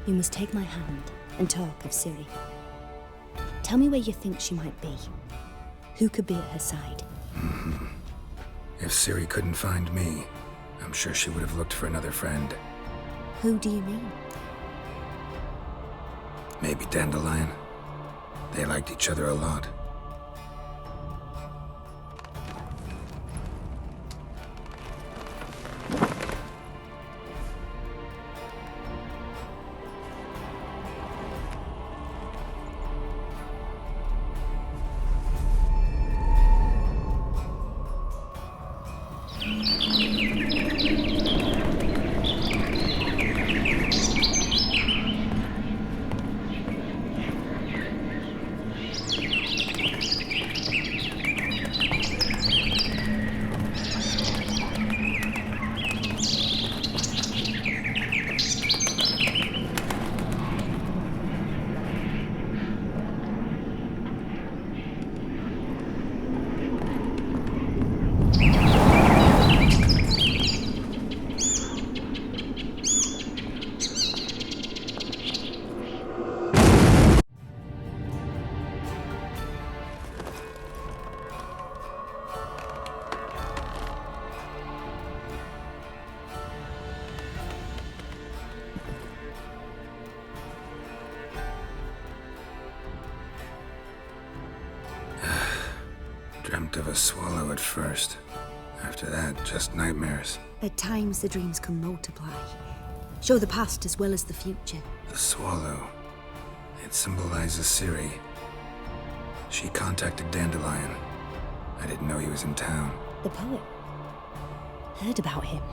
You must take my hand and talk of Ciri. Tell me where you think she might be. Who could be at her side? If Ciri couldn't find me, I'm sure she would have looked for another friend. Who do you mean? Maybe Dandelion. They liked each other a lot. Dreamt of a swallow at first. After that, just nightmares. At times, the dreams can multiply. Show the past as well as the future. The swallow. It symbolizes Ciri. She contacted Dandelion. I didn't know he was in town. The poet. Heard about him.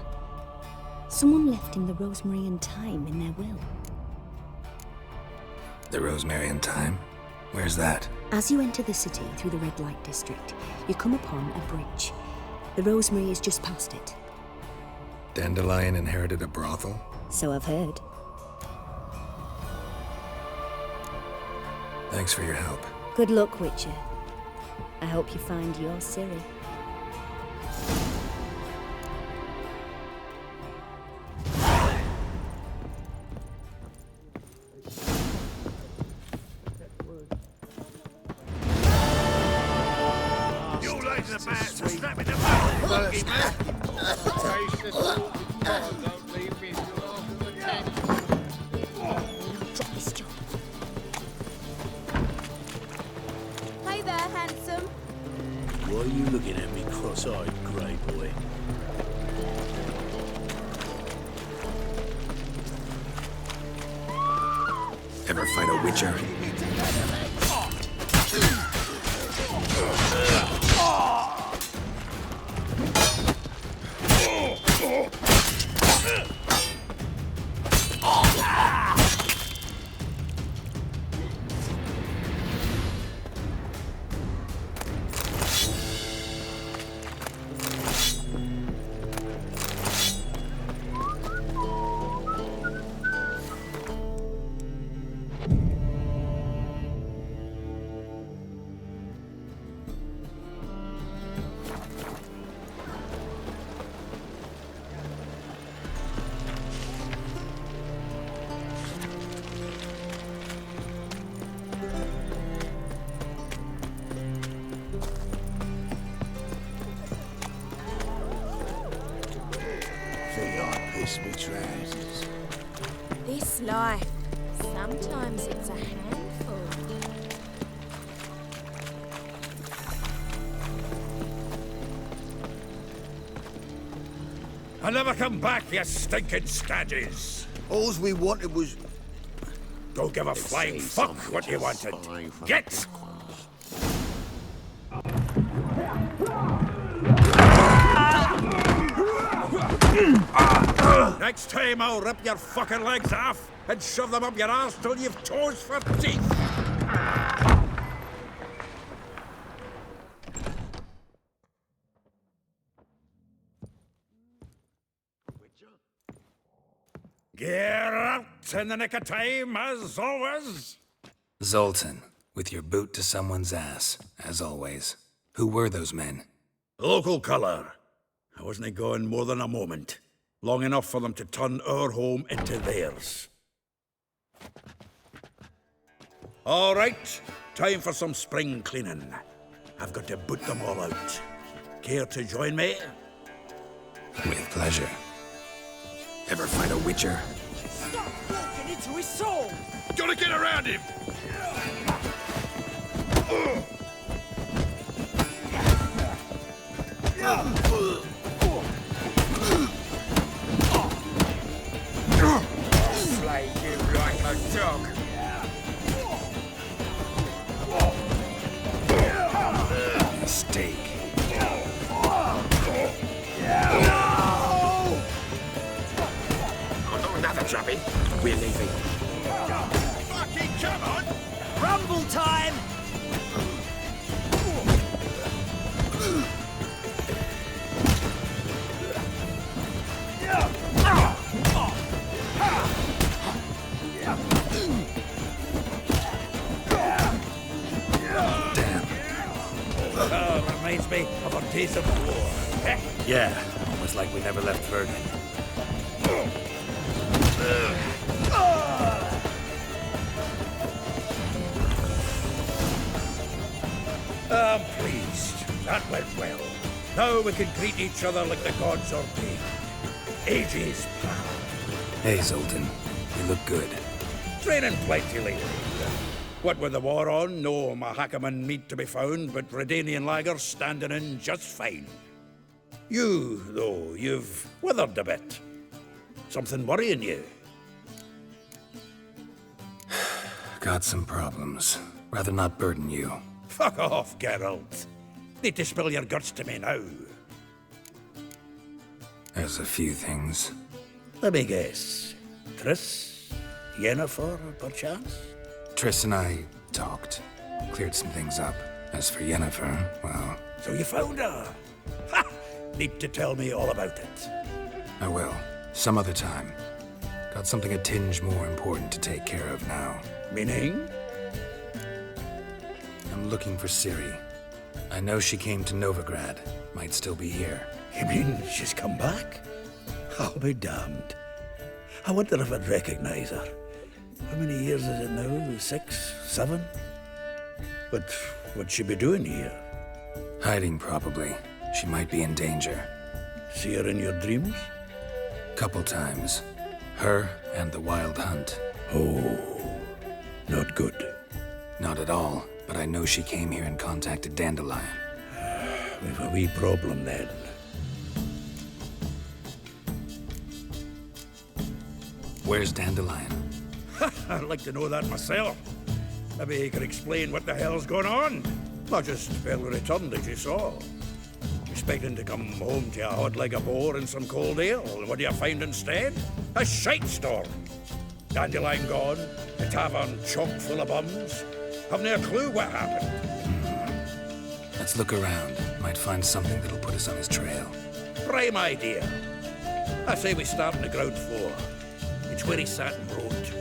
Someone left him the rosemary and thyme in their will. The rosemary and thyme? Where's that? As you enter the city through the red light district, you come upon a bridge. The rosemary is just past it. Dandelion inherited a brothel? So I've heard. Thanks for your help. Good luck, Witcher. I hope you find your Ciri. Hey there, handsome. Why are you looking at me cross-eyed, grey boy? Ever fight a witcher? Me trousers. This life, sometimes it's a handful. I'll never come back, you stinking staggies! All we wanted was... Don't give a flying fuck what you wanted. Get! Next time I'll rip your fucking legs off and shove them up your arse till you've toes for teeth! Gear out in the nick of time, as always! Zoltan, with your boot to someone's ass, as always. Who were those men? Local colour. I wasn't going more than a moment. Long enough for them to turn our home into theirs. All right, time for some spring cleaning. I've got to boot them all out. Care to join me? With pleasure. Ever find a witcher? Stop walking into his soul! Gotta get around him! Slay you like a dog. Mistake. Oh, another droppy. We're leaving. Fucking come on! Rumble time! Damn. Reminds me of our days of war. Yeah, almost like we never left Vernon. I'm pleased. That went well. Now we can greet each other like the gods ordained. Ages, pal. Hey, Zoltan. You look good. Training plenty lately. What with the war on, no Mahakaman meat to be found, but Redanian lagers standing in just fine. You, though, you've withered a bit. Something worrying you? Got some problems. Rather not burden you. Fuck off, Geralt. Need to spill your guts to me now. There's a few things. Let me guess. Triss? Yennefer, perchance? Triss and I talked. Cleared some things up. As for Yennefer, well, So you found her? Ha! Need to tell me all about it. I will. Some other time. Got something a tinge more important to take care of now. Meaning? I'm looking for Ciri. I know she came to Novigrad. Might still be here. You mean she's come back? I'll be damned. I wonder if I'd recognize her. How many years is it now? 6, 7? But what'd she be doing here? Hiding, probably. She might be in danger. See her in your dreams? Couple times. Her and the Wild Hunt. Oh, not good. Not at all, but I know she came here and contacted Dandelion. We've a wee problem then. Where's Dandelion? I'd like to know that myself. Maybe he could explain what the hell's going on. Not just well returned as you saw. Expecting to come home to a hod like a boar and some cold ale. What do you find instead? A shite storm. Dandelion gone, the tavern chock full of bums. Haven't a clue what happened. Let's look around. Might find something that'll put us on his trail. Prime idea. I say we start on the ground floor. It's where he sat and wrote.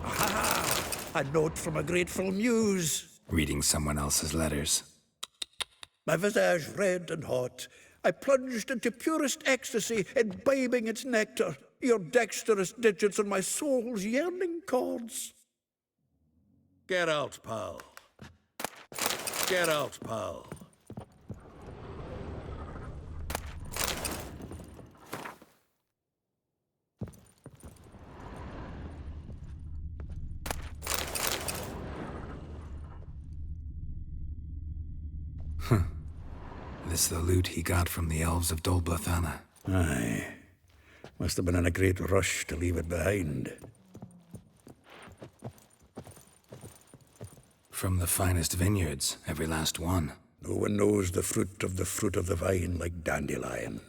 Aha! A note from a grateful muse. Reading someone else's letters. My visage red and hot, I plunged into purest ecstasy, imbibing its nectar, your dexterous digits on my soul's yearning chords. Get out, pal. Get out, pal. This the loot he got from the elves of Dol Blathanna. Aye. Must have been in a great rush to leave it behind. From the finest vineyards, every last one. No one knows the fruit of the vine like Dandelion.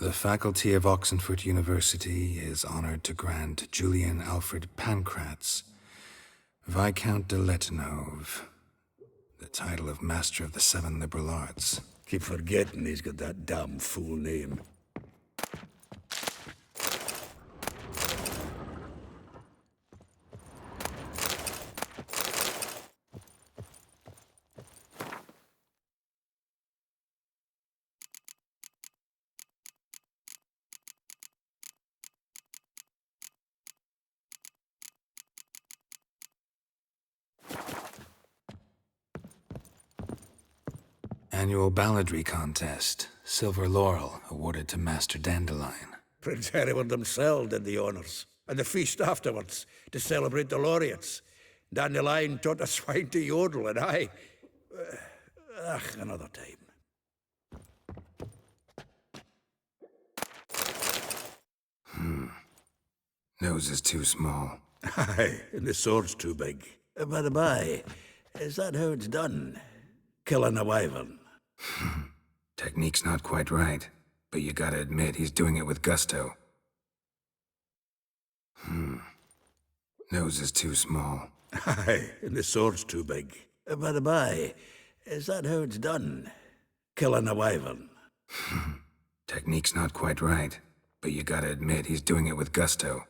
The faculty of Oxenford University is honored to grant Julian Alfred Pancratz Viscount de Letenove. The title of Master of the Seven Liberal Arts. Keep forgetting he's got that damn fool name. Annual balladry contest. Silver laurel awarded to Master Dandelion. Prince Hereward himself did the honours, and the feast afterwards, to celebrate the laureates. Dandelion taught a swine to yodel, and I... another time. Nose is too small. Aye, and the sword's too big. By the by, is that how it's done? Killing a wyvern? Technique's not quite right, but you gotta admit he's doing it with gusto. Nose is too small. Aye, and the sword's too big. By the by, is that how it's done? Killing a wyvern? Technique's not quite right, but you gotta admit he's doing it with gusto.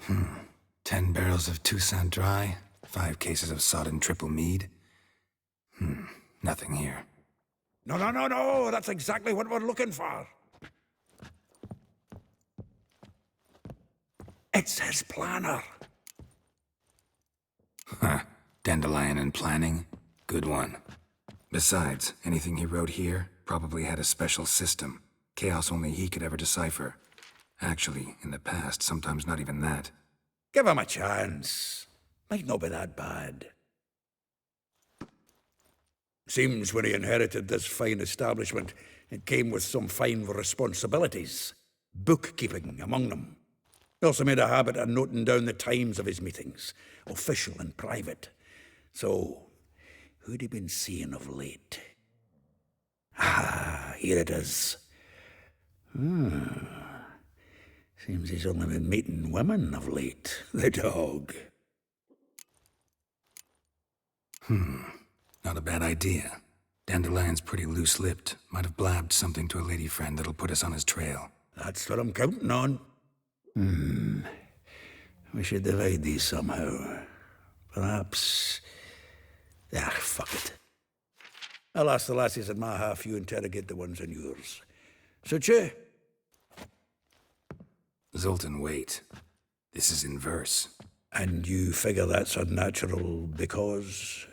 Hmm. 10 barrels of Toussaint Dry, 5 cases of sodden triple mead. Nothing here. No, that's exactly what we're looking for. It's his planner. Huh. Dandelion and planning? Good one. Besides, anything he wrote here probably had a special system. Chaos only he could ever decipher. Actually, in the past, sometimes not even that. Give him a chance. Might not be that bad. Seems when he inherited this fine establishment, it came with some fine responsibilities. Bookkeeping among them. He also made a habit of noting down the times of his meetings, official and private. So, who'd he been seeing of late? Ah, here it is. Seems he's only been meeting women of late. The dog. Not a bad idea. Dandelion's pretty loose-lipped. Might have blabbed something to a lady friend that'll put us on his trail. That's what I'm counting on. We should divide these somehow. Perhaps... fuck it. I'll ask the lassies in my half, you interrogate the ones in yours. Suit you? Zoltan, wait. This is in verse. And you figure that's unnatural because...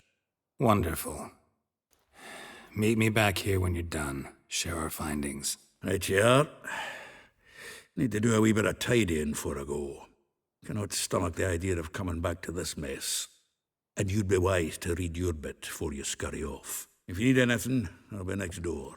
Wonderful. Meet me back here when you're done. Share our findings. Right you are. Need to do a wee bit of tidying before I go. Cannot stomach the idea of coming back to this mess. And you'd be wise to read your bit before you scurry off. If you need anything, I'll be next door.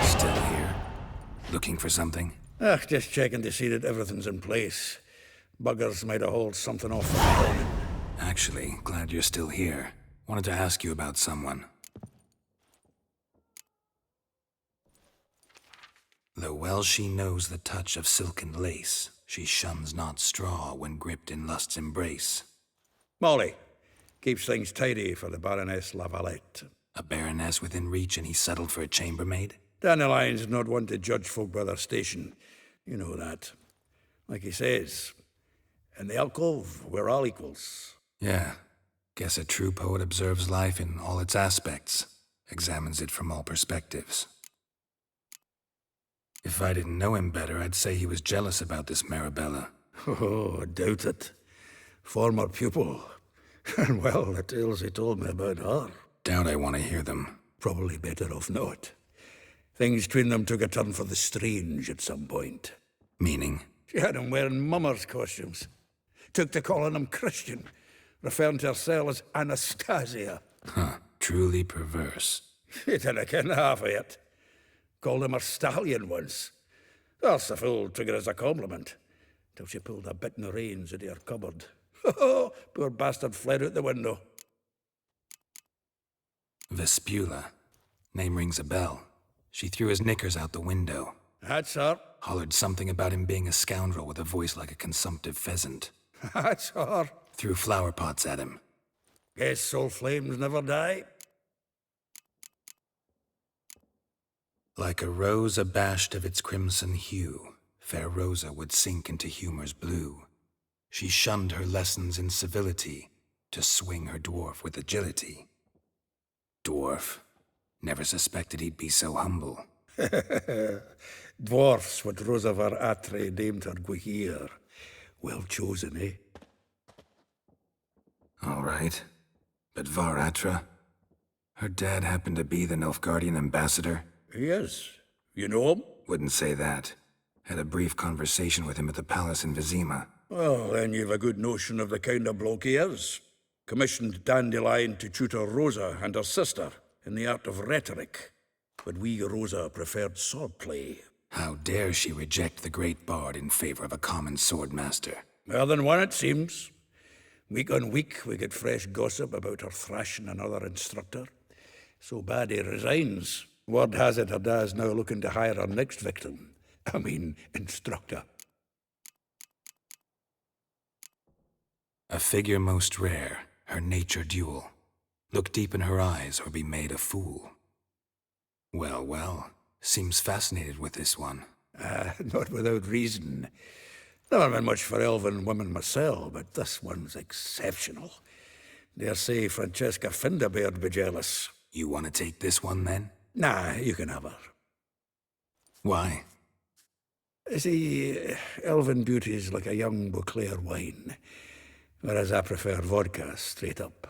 Still here? Looking for something? Just checking to see that everything's in place. Buggers might have hauled something off from the building. Actually, glad you're still here. Wanted to ask you about someone. Though well she knows the touch of silken lace, she shuns not straw when gripped in lust's embrace. Molly. Keeps things tidy for the Baroness Lavalette. A baroness within reach and he settled for a chambermaid? Dandelion's not one to judge folk by their station. You know that. Like he says, in the alcove, we're all equals. Yeah. Guess a true poet observes life in all its aspects, examines it from all perspectives. If I didn't know him better, I'd say he was jealous about this Marabella. Oh, I doubt it. Former pupil. And well, the tales he told me about her. Doubt I want to hear them. Probably better off not. Things between them took a turn for the strange at some point. Meaning? She had him wearing mummers' costumes. Took to calling him Christian, referring to herself as Anastasia. Huh. Truly perverse. He didn't ken half of it. Called him a stallion once. That's the fool took it as a compliment. Till she pulled a bit in the reins out of her cupboard. Oh, poor bastard fled out the window. Vespula. Name rings a bell. She threw his knickers out the window. That's her. Hollered something about him being a scoundrel with a voice like a consumptive pheasant. That's her. Threw flower pots at him. Guess soul flames never die. Like a rose abashed of its crimson hue, fair Rosa would sink into humor's blue. She shunned her lessons in civility, to swing her dwarf with agility. Dwarf. Never suspected he'd be so humble. Dwarfs what Rosa var Atre named her Guihir. Well chosen, eh? All right. But Var Atra? Her dad happened to be the Nilfgaardian ambassador? Yes. You know him? Wouldn't say that. Had a brief conversation with him at the palace in Vizima. Well, then you've a good notion of the kind of bloke he is. Commissioned Dandelion to tutor Rosa and her sister in the art of rhetoric. But we, Rosa, preferred swordplay. How dare she reject the great bard in favor of a common swordmaster? More than one, it seems. Week on week, we get fresh gossip about her thrashing another instructor. So bad he resigns. Word has it her dad's now looking to hire her next victim. I mean, instructor. A figure most rare, her nature dual. Look deep in her eyes or be made a fool. Well, well, seems fascinated with this one. Not without reason. Never been much for elven women myself, but this one's exceptional. Dare say Francesca Findabaird be jealous. You want to take this one, then? Nah, you can have her. Why? See, elven beauty's like a young Beauclair wine, whereas I prefer vodka straight up.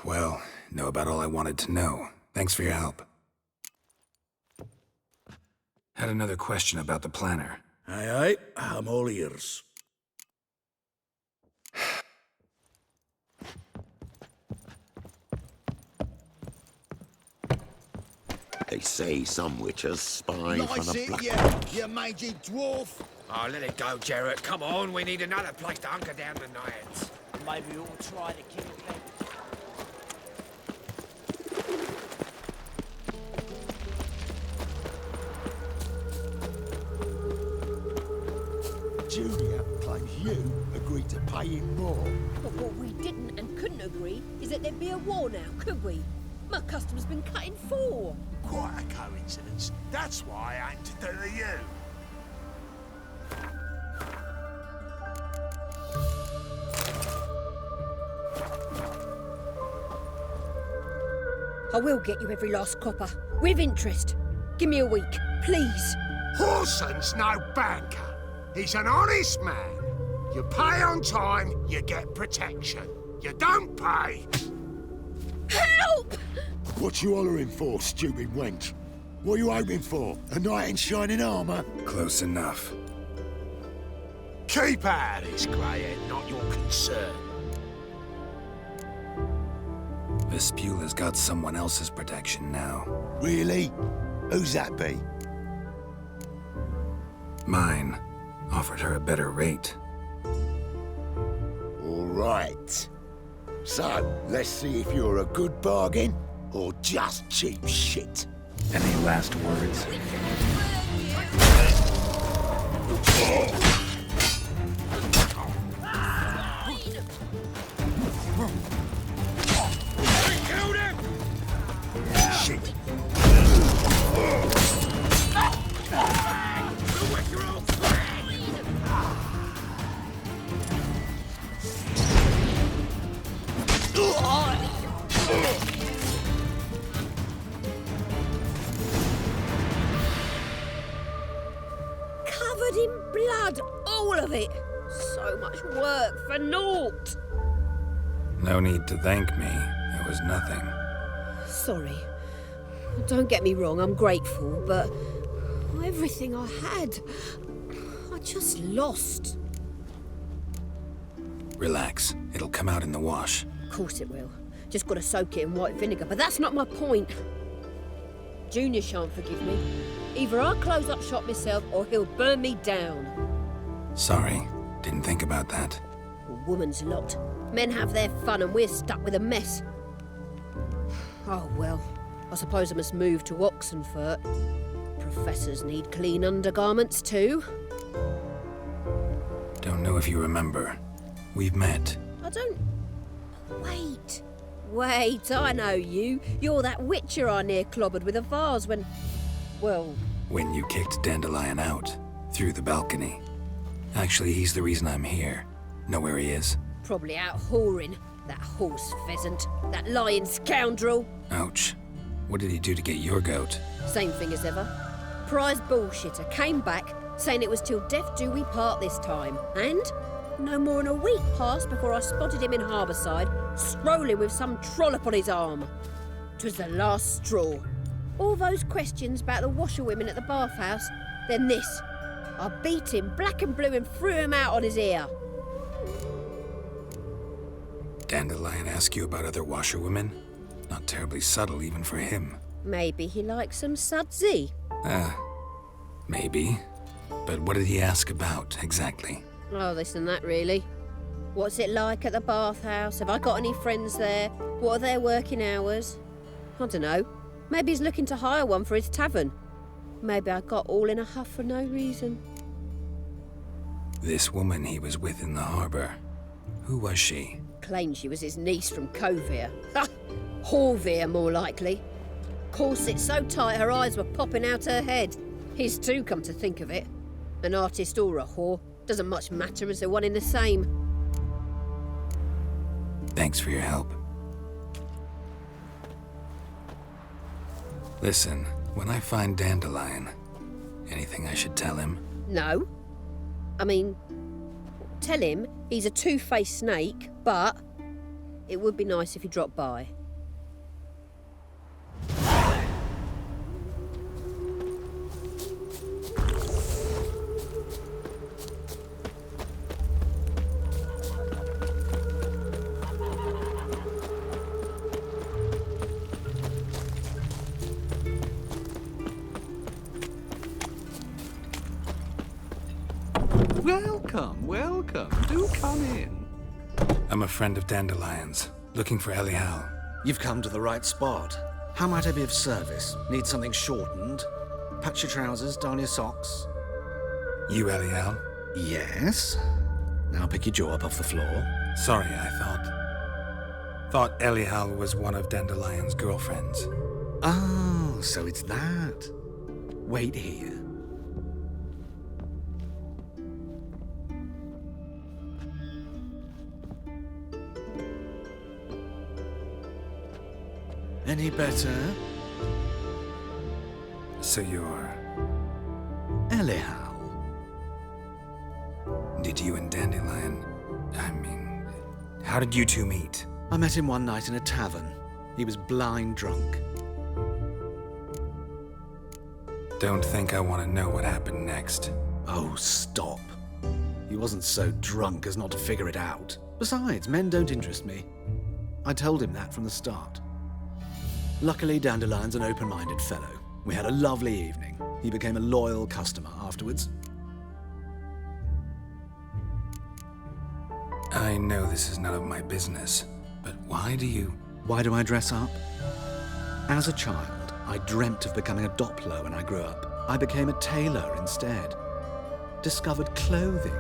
Well, know about all I wanted to know. Thanks for your help. Had another question about the planner. Aye, aye, I'm all ears. They say some witches spy from Nice the it, black. you mangy dwarf. Oh, let it go, Jarrett. Come on, we need another place to hunker down tonight. Maybe we ought to try the King of Legends. Julia claims you agreed to pay him more. But what we didn't and couldn't agree is that there'd be a war now, could we? My custom's been cut in four. Quite a coincidence. That's why I aimed to do to you. I will get you every last copper, with interest. Give me a week, please. Horson's no banker. He's an honest man. You pay on time, you get protection. You don't pay. Help! What you hollering for, stupid wench? What you hoping for? A knight in shining armour? Close enough. Keep out of this, greyhead, not your concern. Vespula's got someone else's protection now. Really? Who's that be? Mine. Offered her a better rate. All right. So, let's see if you're a good bargain or just cheap shit. Any last words? Shit. Covered in blood, all of it. So much work for naught. No need to thank me. It was nothing. Sorry. Don't get me wrong, I'm grateful, but everything I had, I just lost. Relax. It'll come out in the wash. Of course it will. Just gotta soak it in white vinegar, but that's not my point. Junior shan't forgive me. Either I'll close up shop myself or he'll burn me down. Sorry. Didn't think about that. A woman's lot. Men have their fun and we're stuck with a mess. Oh well, I suppose I must move to Oxenfurt. Professors need clean undergarments too. Don't know if you remember. We've met. I don't... Wait, I know you. You're that witcher I near clobbered with a vase when... Well... When you kicked Dandelion out. Through the balcony. Actually, he's the reason I'm here. Know where he is? Probably out whoring. That horse pheasant. That lying scoundrel. Ouch. What did he do to get your goat? Same thing as ever. Prize bullshitter came back, saying it was till death do we part this time. And no more than a week passed before I spotted him in Harbourside, strolling with some trollop on his arm. 'Twas the last straw. All those questions about the washerwomen at the bathhouse, then this. I beat him black and blue and threw him out on his ear. Dandelion ask you about other washerwomen? Not terribly subtle even for him. Maybe he likes some sudsy. Maybe. But what did he ask about, exactly? Oh, this and that, really. What's it like at the bathhouse? Have I got any friends there? What are their working hours? I don't know. Maybe he's looking to hire one for his tavern. Maybe I got all in a huff for no reason. This woman he was with in the harbour. Who was she? Claimed she was his niece from Covere. Ha! Horvere, more likely. Corset so tight her eyes were popping out her head. His too, come to think of it. An artist or a whore. Doesn't much matter as they're one in the same. Thanks for your help. Listen, when I find Dandelion, anything I should tell him? No. I mean, tell him he's a two-faced snake, but it would be nice if he dropped by. Welcome, welcome. Do come in. I'm a friend of Dandelion's, looking for Elial. You've come to the right spot. How might I be of service? Need something shortened? Patch your trousers, darn your socks? You Elial? Yes. Now pick your jaw up off the floor. Sorry, I thought Elial was one of Dandelion's girlfriends. Oh, so it's that. Wait here. Any better? So you're... Elial. Did you and Dandelion... how did you two meet? I met him one night in a tavern. He was blind drunk. Don't think I want to know what happened next. Oh, stop. He wasn't so drunk as not to figure it out. Besides, men don't interest me. I told him that from the start. Luckily, Dandelion's an open-minded fellow. We had a lovely evening. He became a loyal customer afterwards. I know this is none of my business, but why do I dress up? As a child, I dreamt of becoming a Doppler when I grew up. I became a tailor instead. Discovered clothing.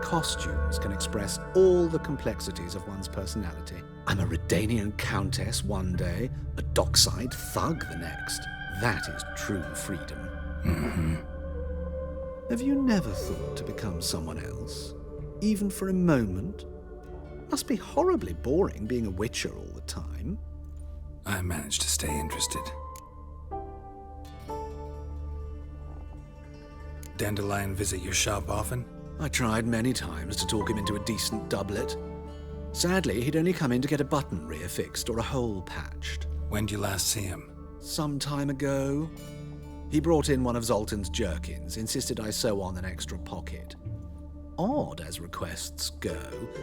Costumes can express all the complexities of one's personality. I'm a Redanian countess one day, a dockside thug the next. That is true freedom. Mm-hmm. Have you never thought to become someone else? Even for a moment? Must be horribly boring being a witcher all the time. I managed to stay interested. Dandelion visit your shop often? I tried many times to talk him into a decent doublet. Sadly, he'd only come in to get a button reaffixed or a hole patched. When did you last see him? Some time ago. He brought in one of Zoltan's jerkins, insisted I sew on an extra pocket. Odd as requests go,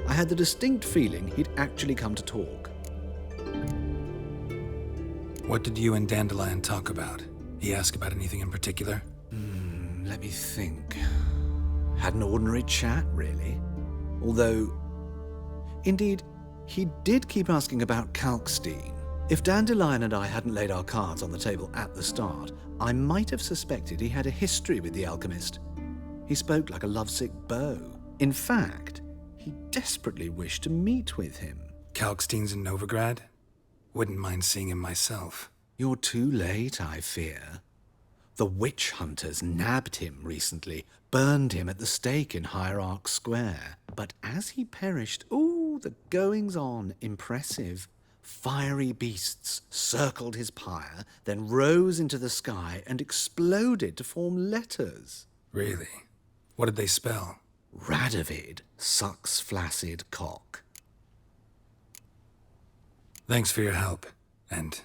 I had the distinct feeling he'd actually come to talk. What did you and Dandelion talk about? He asked about anything in particular? Let me think. Had an ordinary chat, really. Although, indeed, he did keep asking about Kalkstein. If Dandelion and I hadn't laid our cards on the table at the start, I might have suspected he had a history with the alchemist. He spoke like a lovesick beau. In fact, he desperately wished to meet with him. Kalkstein's in Novigrad? Wouldn't mind seeing him myself. You're too late, I fear. The witch hunters nabbed him recently, burned him at the stake in Hierarch Square. But as he perished, the goings-on, impressive. Fiery beasts circled his pyre, then rose into the sky and exploded to form letters. Really? What did they spell? Radovid sucks flaccid cock. Thanks for your help, and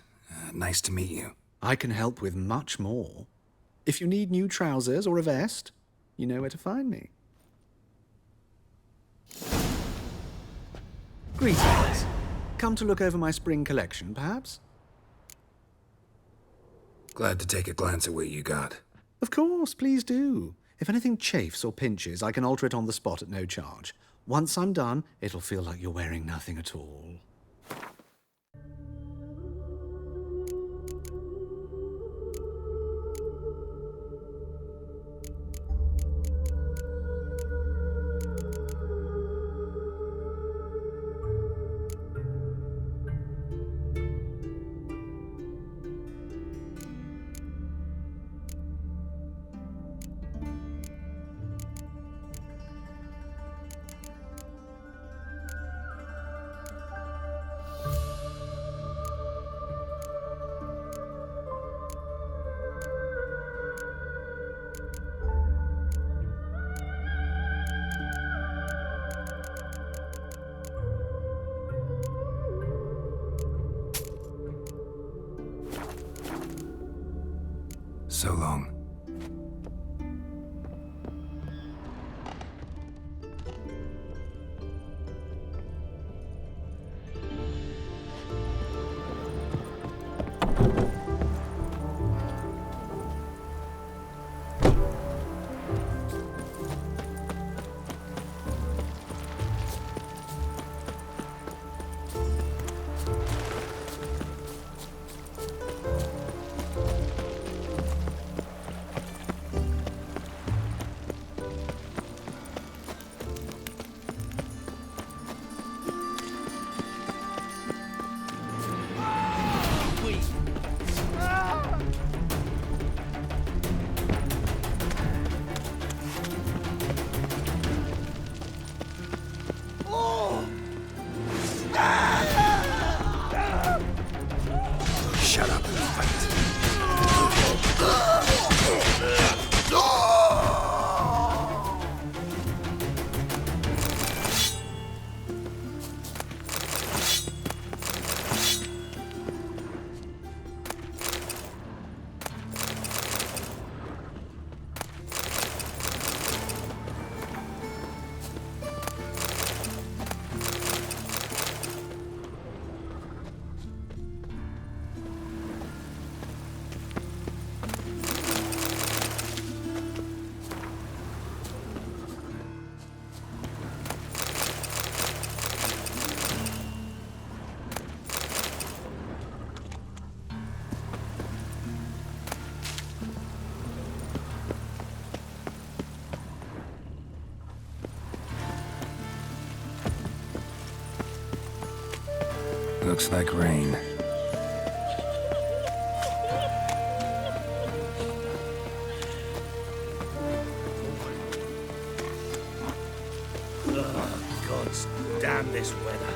nice to meet you. I can help with much more. If you need new trousers or a vest, you know where to find me. Greetings. Come to look over my spring collection, perhaps? Glad to take a glance at what you got. Of course, please do. If anything chafes or pinches, I can alter it on the spot at no charge. Once I'm done, it'll feel like you're wearing nothing at all. So long. Shut up and fight. Looks like rain. Gods damn this weather.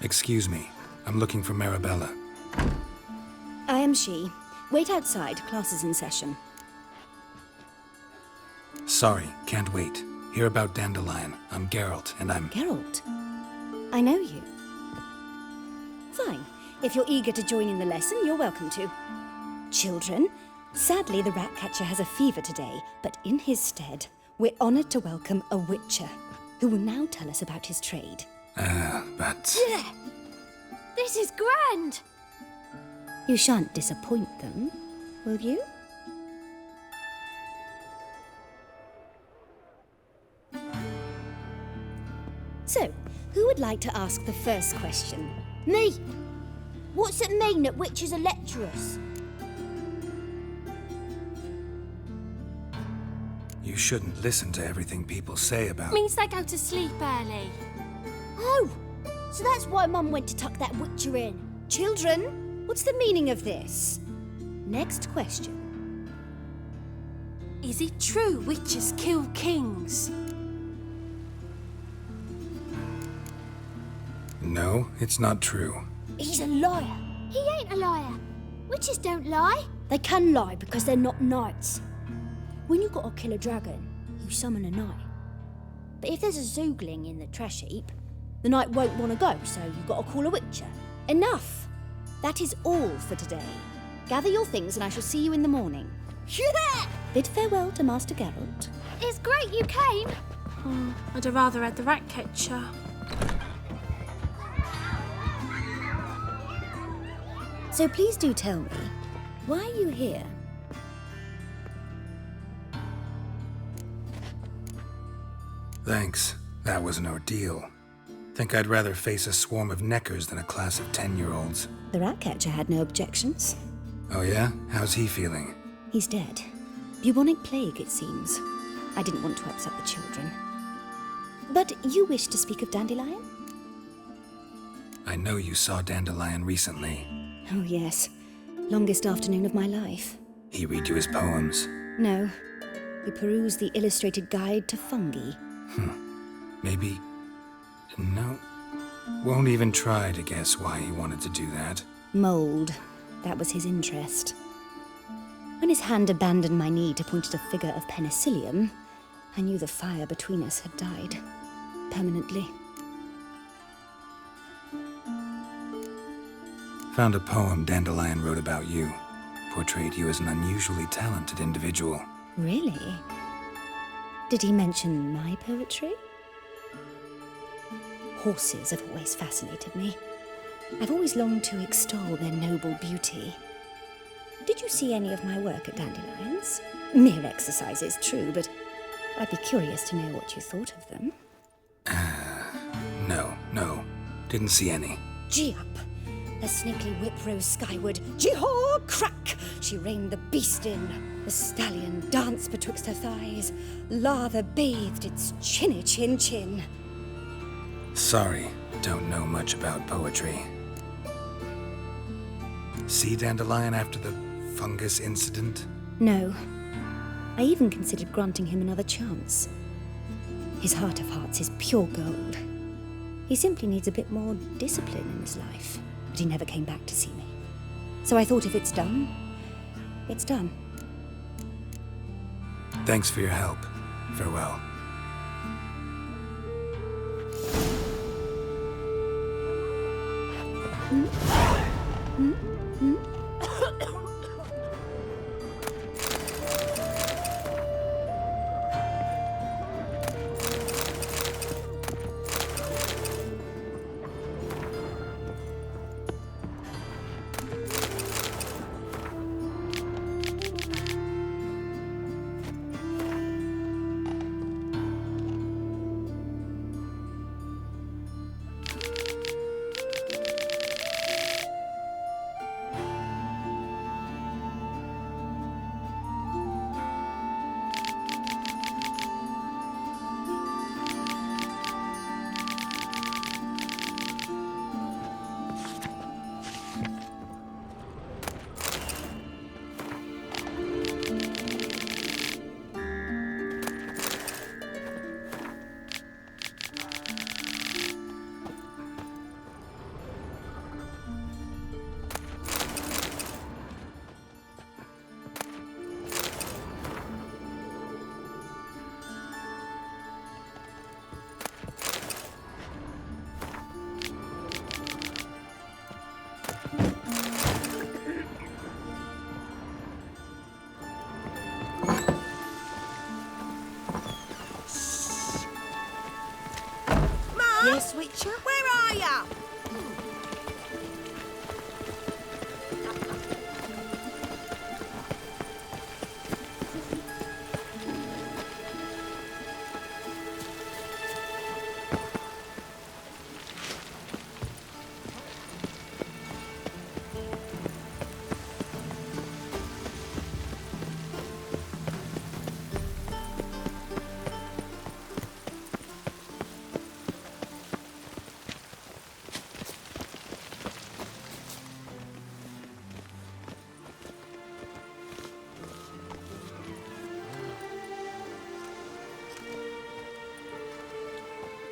Excuse me. I'm looking for Marabella. I am she. Wait outside. Class is in session. Sorry, can't wait. Hear about Dandelion. I'm Geralt, and I'm... Geralt? I know you. Fine. If you're eager to join in the lesson, you're welcome to. Children, sadly the Ratcatcher has a fever today, but in his stead, we're honoured to welcome a Witcher, who will now tell us about his trade. But... This is grand! You shan't disappoint them, will you? So, who would like to ask the first question? Me! What's it mean that witches are lecturers? You shouldn't listen to everything people say about... Means they go to sleep early. Oh! So that's why Mum went to tuck that witcher in. Children, what's the meaning of this? Next question. Is it true witches kill kings? No, it's not true. He's a liar. He ain't a liar. Witches don't lie. They can lie because they're not knights. When you gotta kill a dragon, you summon a knight. But if there's a zoogling in the trash heap, the knight won't want to go, so you gotta call a witcher. Enough! That is all for today. Gather your things and I shall see you in the morning. Yeah! Bid farewell to Master Geralt. It's great you came. Oh, I'd have rather had the Ratcatcher. So please do tell me, why are you here? Thanks. That was an ordeal. Think I'd rather face a swarm of neckers than a class of 10-year-olds. The Ratcatcher had no objections. Oh yeah? How's he feeling? He's dead. Bubonic plague, it seems. I didn't want to upset the children. But you wish to speak of Dandelion? I know you saw Dandelion recently. Oh yes. Longest afternoon of my life. He read you his poems? No. He perused the illustrated guide to fungi. Maybe... No. Won't even try to guess why he wanted to do that. Mold. That was his interest. When his hand abandoned my knee to point at a figure of penicillium, I knew the fire between us had died. Permanently. Found a poem Dandelion wrote about you. Portrayed you as an unusually talented individual. Really? Did he mention my poetry? Horses have always fascinated me. I've always longed to extol their noble beauty. Did you see any of my work at Dandelion's? Mere exercises, true, but I'd be curious to know what you thought of them. No. Didn't see any. Gee up! The snakely whip rose skyward. Gee-haw! Crack! She reined the beast in. The stallion danced betwixt her thighs. Lather bathed its chinny chin. Sorry, don't know much about poetry. See Dandelion after the fungus incident? No. I even considered granting him another chance. His heart of hearts is pure gold. He simply needs a bit more discipline in his life. But he never came back to see me. So I thought if it's done, it's done. Thanks for your help. Farewell. Mum? Yes, Witcher? Where are ya?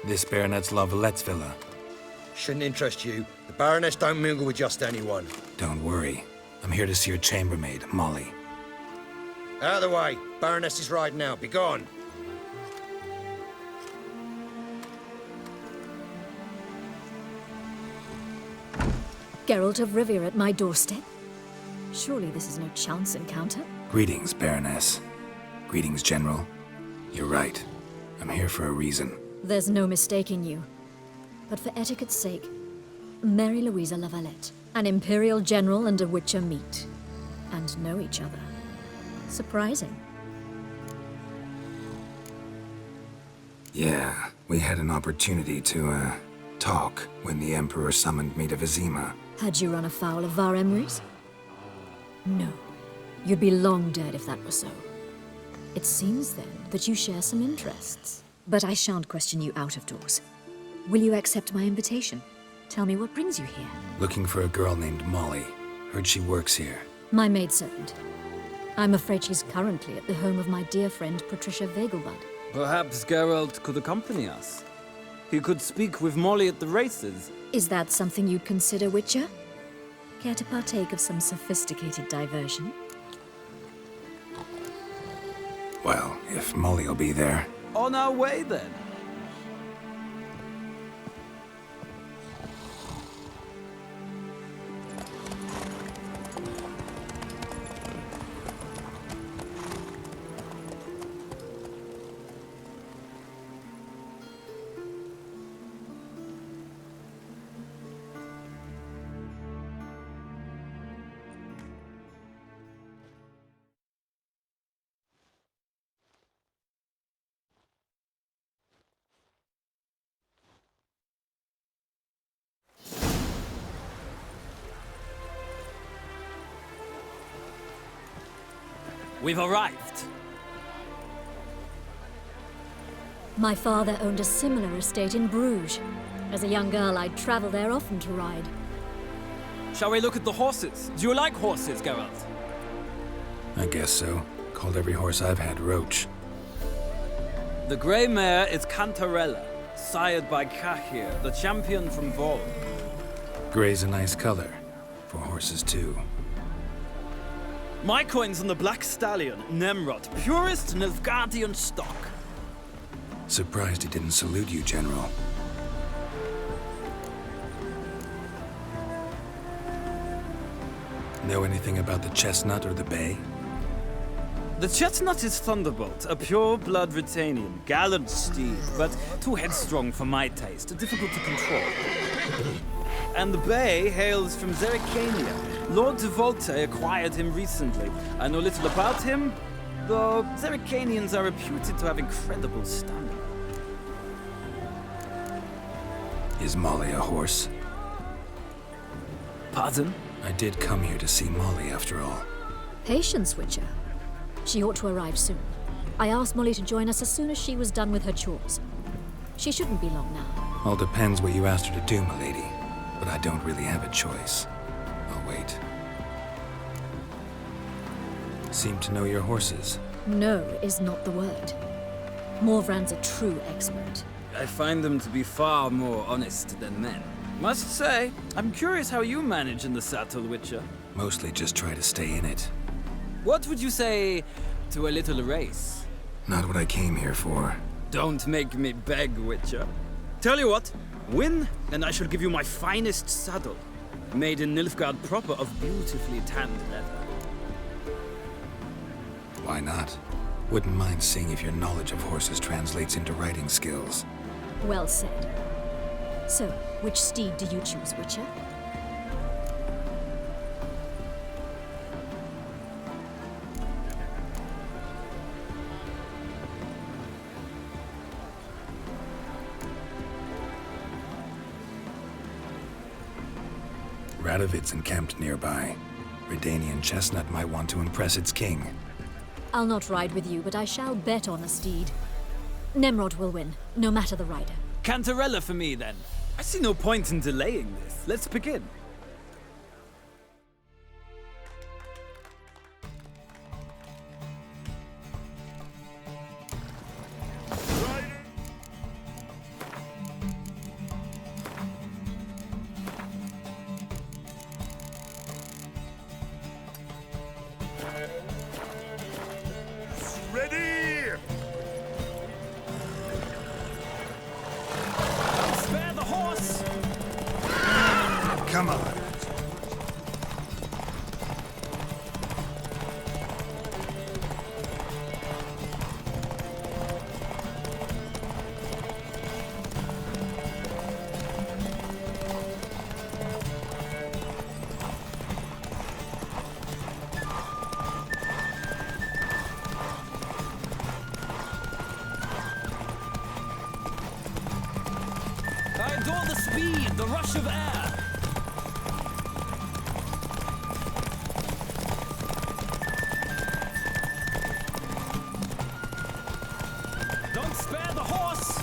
This Baronet's Lavallette's villa. Shouldn't interest you. The Baroness don't mingle with just anyone. Don't worry. I'm here to see your chambermaid, Molly. Out of the way. Baroness is riding out. Be gone. Geralt of Rivia at my doorstep? Surely this is no chance encounter? Greetings, Baroness. Greetings, General. You're right. I'm here for a reason. There's no mistaking you. But for etiquette's sake, Mary Louisa Lavalette, an Imperial General and a Witcher meet. And know each other. Surprising. Yeah, we had an opportunity to, talk when the Emperor summoned me to Vizima. Had you run afoul of Var Emrys? No. You'd be long dead if that were so. It seems, then, that you share some interests. But I shan't question you out of doors. Will you accept my invitation? Tell me what brings you here. Looking for a girl named Molly. Heard she works here. My maidservant. I'm afraid she's currently at the home of my dear friend Patricia Vegelbud. Perhaps Geralt could accompany us. He could speak with Molly at the races. Is that something you'd consider, Witcher? Care to partake of some sophisticated diversion? Well, if Molly will be there. On our way, then. We've arrived. My father owned a similar estate in Bruges. As a young girl, I'd travel there often to ride. Shall we look at the horses? Do you like horses, Geralt? I guess so. Called every horse I've had Roach. The grey mare is Cantarella, sired by Cahir, the champion from Vol. Grey's a nice color. For horses, too. My coin's on the Black Stallion, Nemrod, purest Nilfgaardian stock. Surprised he didn't salute you, General. Know anything about the chestnut or the bay? The chestnut is Thunderbolt, a pure-blood Britannian, gallant steed, but too headstrong for my taste, difficult to control. And the bay hails from Zerrikania. Lord de Volte acquired him recently. I know little about him, though Zerrikanians are reputed to have incredible stamina. Is Molly a horse? Pardon? I did come here to see Molly, after all. Patience, Witcher. She ought to arrive soon. I asked Molly to join us as soon as she was done with her chores. She shouldn't be long now. All depends what you asked her to do, milady. But I don't really have a choice. I'll wait. Seem to know your horses. No is not the word. Morvran's a true expert. I find them to be far more honest than men. Must say, I'm curious how you manage in the saddle, Witcher. Mostly just try to stay in it. What would you say to a little race? Not what I came here for. Don't make me beg, Witcher. Tell you what, win, and I shall give you my finest saddle. Made in Nilfgaard proper of beautifully tanned leather. Why not? Wouldn't mind seeing if your knowledge of horses translates into riding skills. Well said. So, which steed do you choose, Witcher? Radovid's encamped nearby. Redanian chestnut might want to impress its king. I'll not ride with you, but I shall bet on a steed. Nemrod will win, no matter the rider. Cantarella for me, then. I see no point in delaying this. Let's begin. Ready! Spare the horse! Come on. I adore the speed, the rush of air. Don't spare the horse!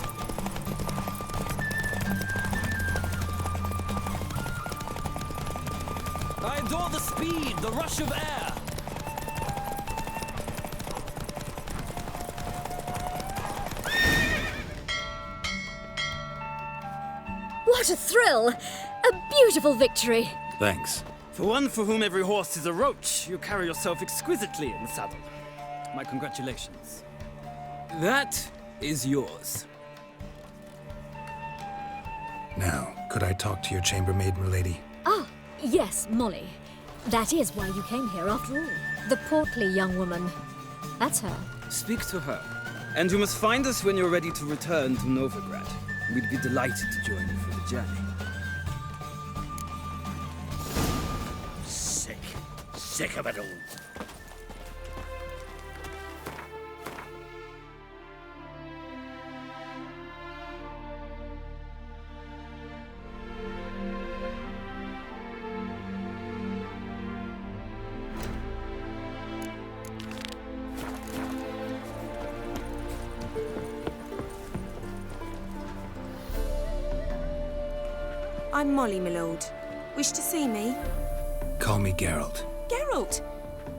I adore the speed, the rush of air. What a thrill! A beautiful victory! Thanks. For one for whom every horse is a roach, you carry yourself exquisitely in the saddle. My congratulations. That is yours. Now, could I talk to your chambermaid, milady? Ah, yes, Molly. That is why you came here after all. The portly young woman. That's her. Speak to her. And you must find us when you're ready to return to Novigrad. We'd be delighted to join you for the journey. Sick of it all. I'm Molly, my lord. Wish to see me? Call me Geralt. Geralt!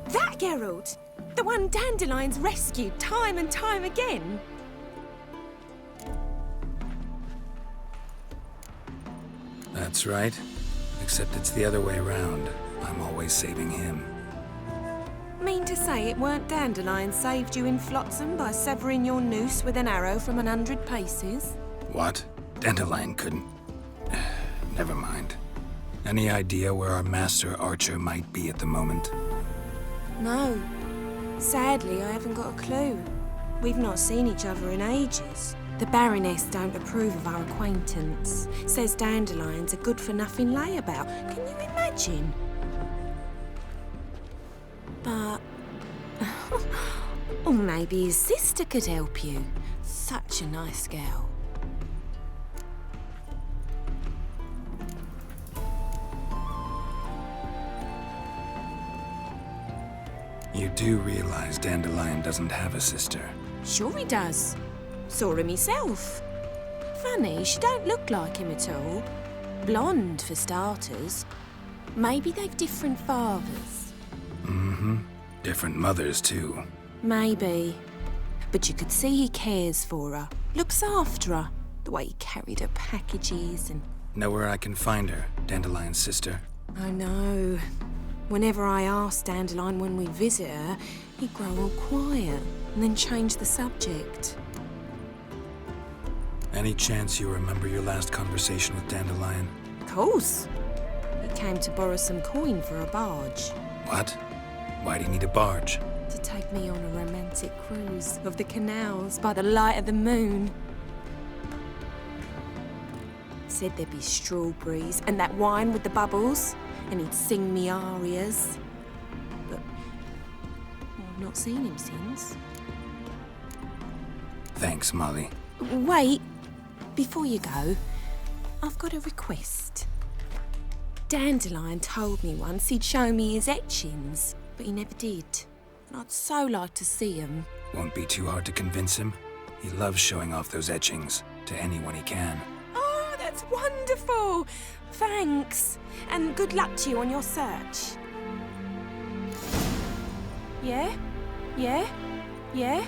That Geralt! The one Dandelion's rescued time and time again! That's right. Except it's the other way around. I'm always saving him. Mean to say it weren't Dandelion saved you in Flotsam by severing your noose with an arrow from 100 paces? What? Dandelion couldn't... Never mind. Any idea where our master archer might be at the moment? No. Sadly, I haven't got a clue. We've not seen each other in ages. The Baroness don't approve of our acquaintance. Says Dandelion's a good-for-nothing layabout. Can you imagine? But... or maybe his sister could help you. Such a nice girl. You do realize Dandelion doesn't have a sister? Sure he does. Saw him myself. Funny, she don't look like him at all. Blonde, for starters. Maybe they've different fathers. Mm-hmm. Different mothers, too. Maybe. But you could see he cares for her. Looks after her. The way he carried her packages and... Know where I can find her, Dandelion's sister? I know. Whenever I ask Dandelion when we visit her, he'd grow all quiet and then change the subject. Any chance you remember your last conversation with Dandelion? Of course. He came to borrow some coin for a barge. What? Why do you need a barge? to take me on a romantic cruise of the canals by the light of the moon. Said there'd be strawberries and that wine with the bubbles, and he'd sing me arias. But I've not seen him since. Thanks, Molly. Wait, before you go, I've got a request. Dandelion told me once he'd show me his etchings, but he never did. And I'd so like to see them. Won't be too hard to convince him. He loves showing off those etchings to anyone he can. Oh, that's wonderful! Thanks, and good luck to you on your search. Yeah? Yeah? Yeah?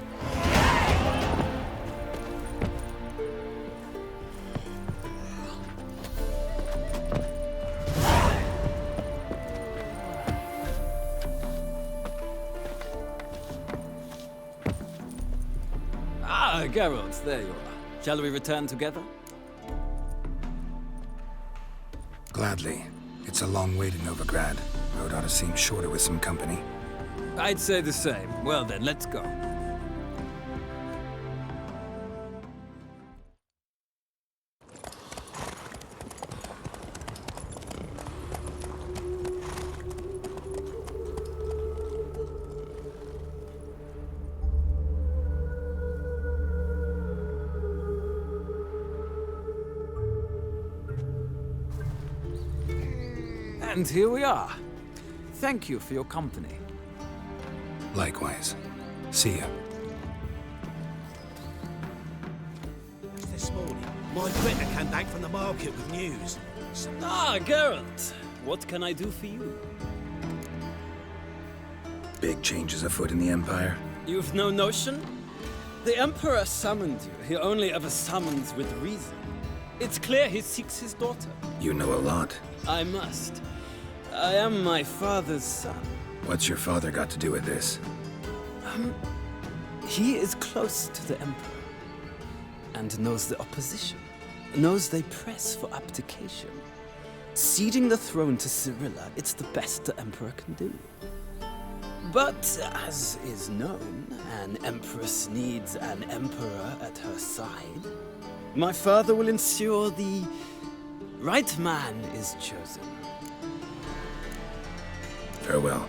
Ah, Geralt, there you are. Shall we return together? Gladly. It's a long way to Novigrad. Road ought to seem shorter with some company. I'd say the same. Well then, let's go. And here we are. Thank you for your company. Likewise. See ya. This morning, my critter came back from the market with news. Ah, Geralt. What can I do for you? Big changes afoot in the Empire. You've no notion? The Emperor summoned you. He only ever summons with reason. It's clear he seeks his daughter. You know a lot. I must. I am my father's son. What's your father got to do with this? He is close to the Emperor. And knows the opposition. Knows they press for abdication. Ceding the throne to Cyrilla, it's the best the Emperor can do. But, as is known, an Empress needs an Emperor at her side. My father will ensure the right man is chosen. Farewell.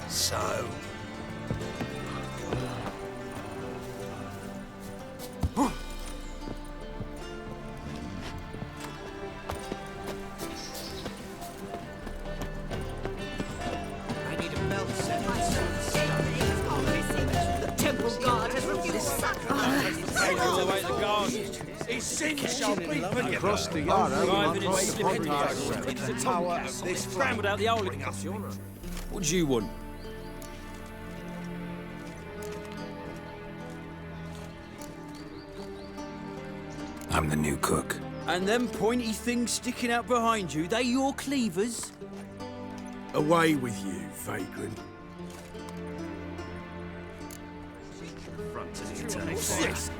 So... I need a belt set. The temple guard has refused His sin shall be forgiven. Across the yard, It's the tower of this scrambled out the old. What do you want? I'm the new cook. And them pointy things sticking out behind you, they your cleavers? Away with you, vagrant.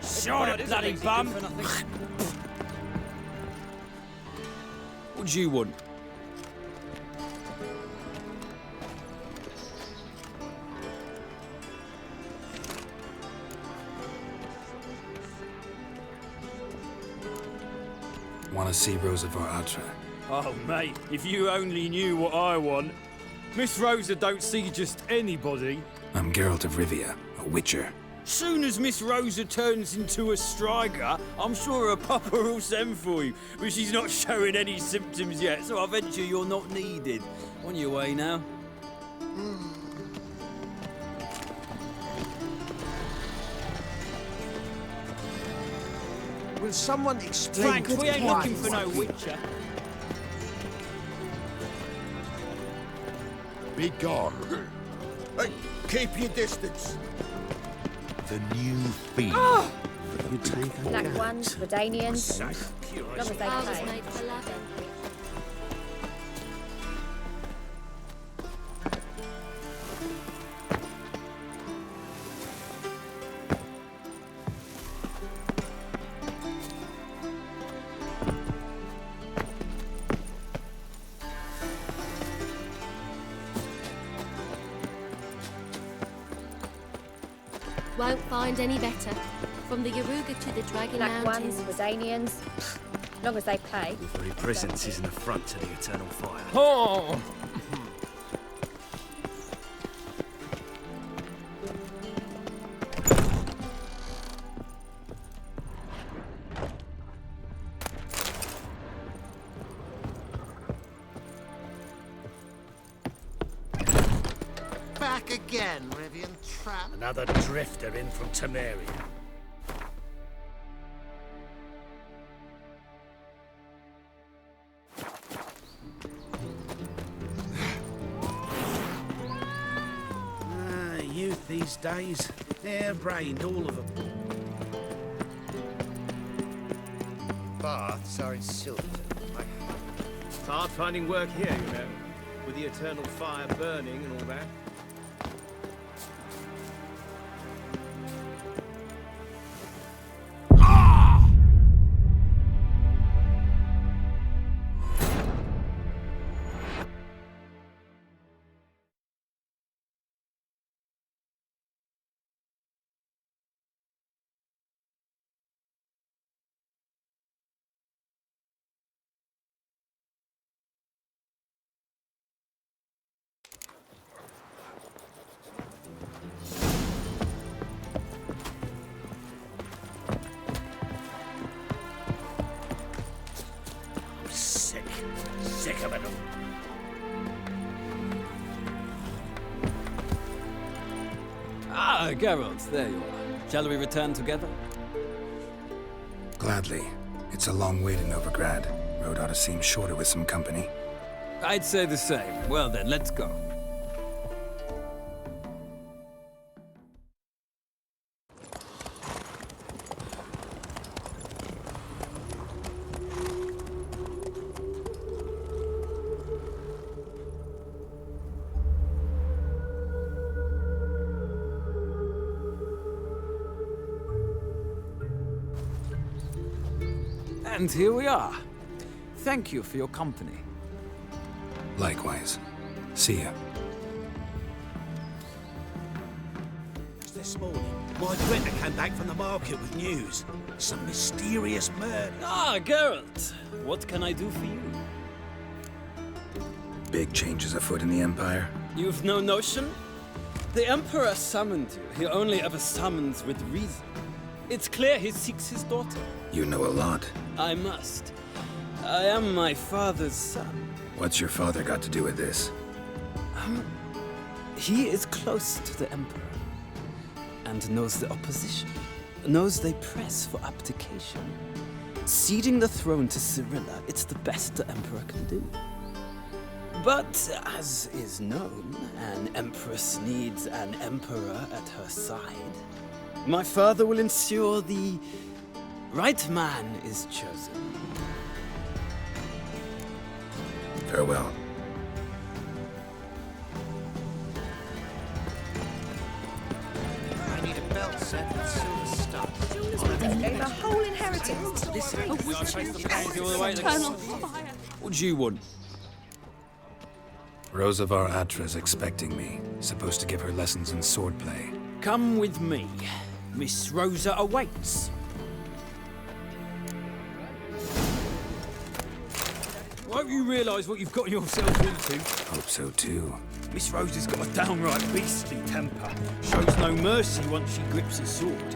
Shut it, bloody bum! What do you want? Want to see Rosa Atra? Oh, mate, if you only knew what I want. Miss Rosa don't see just anybody. I'm Geralt of Rivia, a witcher. Soon as Miss Rosa turns into a striker, I'm sure her papa will send for you. But she's not showing any symptoms yet, so I venture you're not needed. On your way now. Will someone explain? Frank, we ain't looking for no witcher. Be gone. Hey, keep your distance. The new fiend. You take Black ones, Redanians, long as they pay. won't find any better. From the Yaruga to the Dragon Black Mountains. ones, Redanians. Long as they pay. Your very presence is an affront to the eternal fire. Oh! Back again, Rivian Tramp. Another drifter in from Temeria. Youth these days, hair-brained, all of them. Baths are in Silverton. It's hard finding work here, you know, with the eternal fire burning and all that. Sick of it all. Ah, Geralt, there you are. Shall we return together? Gladly. It's a long way to Novigrad. Road ought to seem shorter with some company. I'd say the same. Well then, let's go. And here we are. Thank you for your company. Likewise. See ya. Just this morning, my Britta came back from the market with news. Some mysterious murder. Ah, Geralt. What can I do for you? Big changes afoot in the Empire? You've no notion? The Emperor summoned you. He only ever summons with reason. It's clear he seeks his daughter. You know a lot. I must. I am my father's son. What's your father got to do with this? He is close to the Emperor. And knows the opposition. Knows they press for abdication. Ceding the throne to Cyrilla, it's the best the Emperor can do. But, as is known, an Empress needs an Emperor at her side. My father will ensure the right man is chosen. Farewell. I need a belt set with silver stuff. A whole inheritance. What do you want? Rosavar Atra's expecting me. Supposed to give her lessons in swordplay. Come with me. Miss Rosa awaits. Won't you realise what you've got yourself into? Hope so too. Miss Rosa's got a downright beastly temper. Shows no mercy once she grips a sword.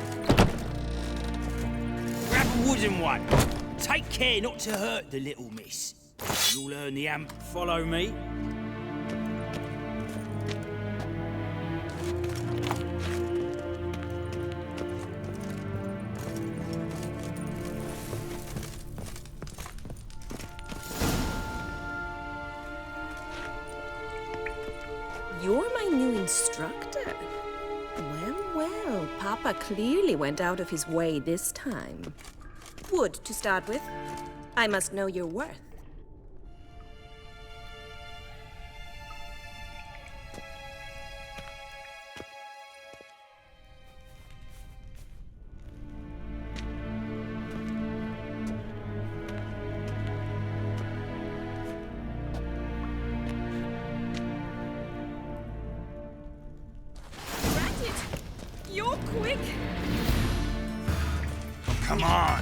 Grab a wooden one. Take care not to hurt the little miss. You'll learn the amp. Follow me. You're my new instructor. Well, well, Papa clearly went out of his way this time. Wood, to start with. I must know your worth. You're quick! quick! Come on!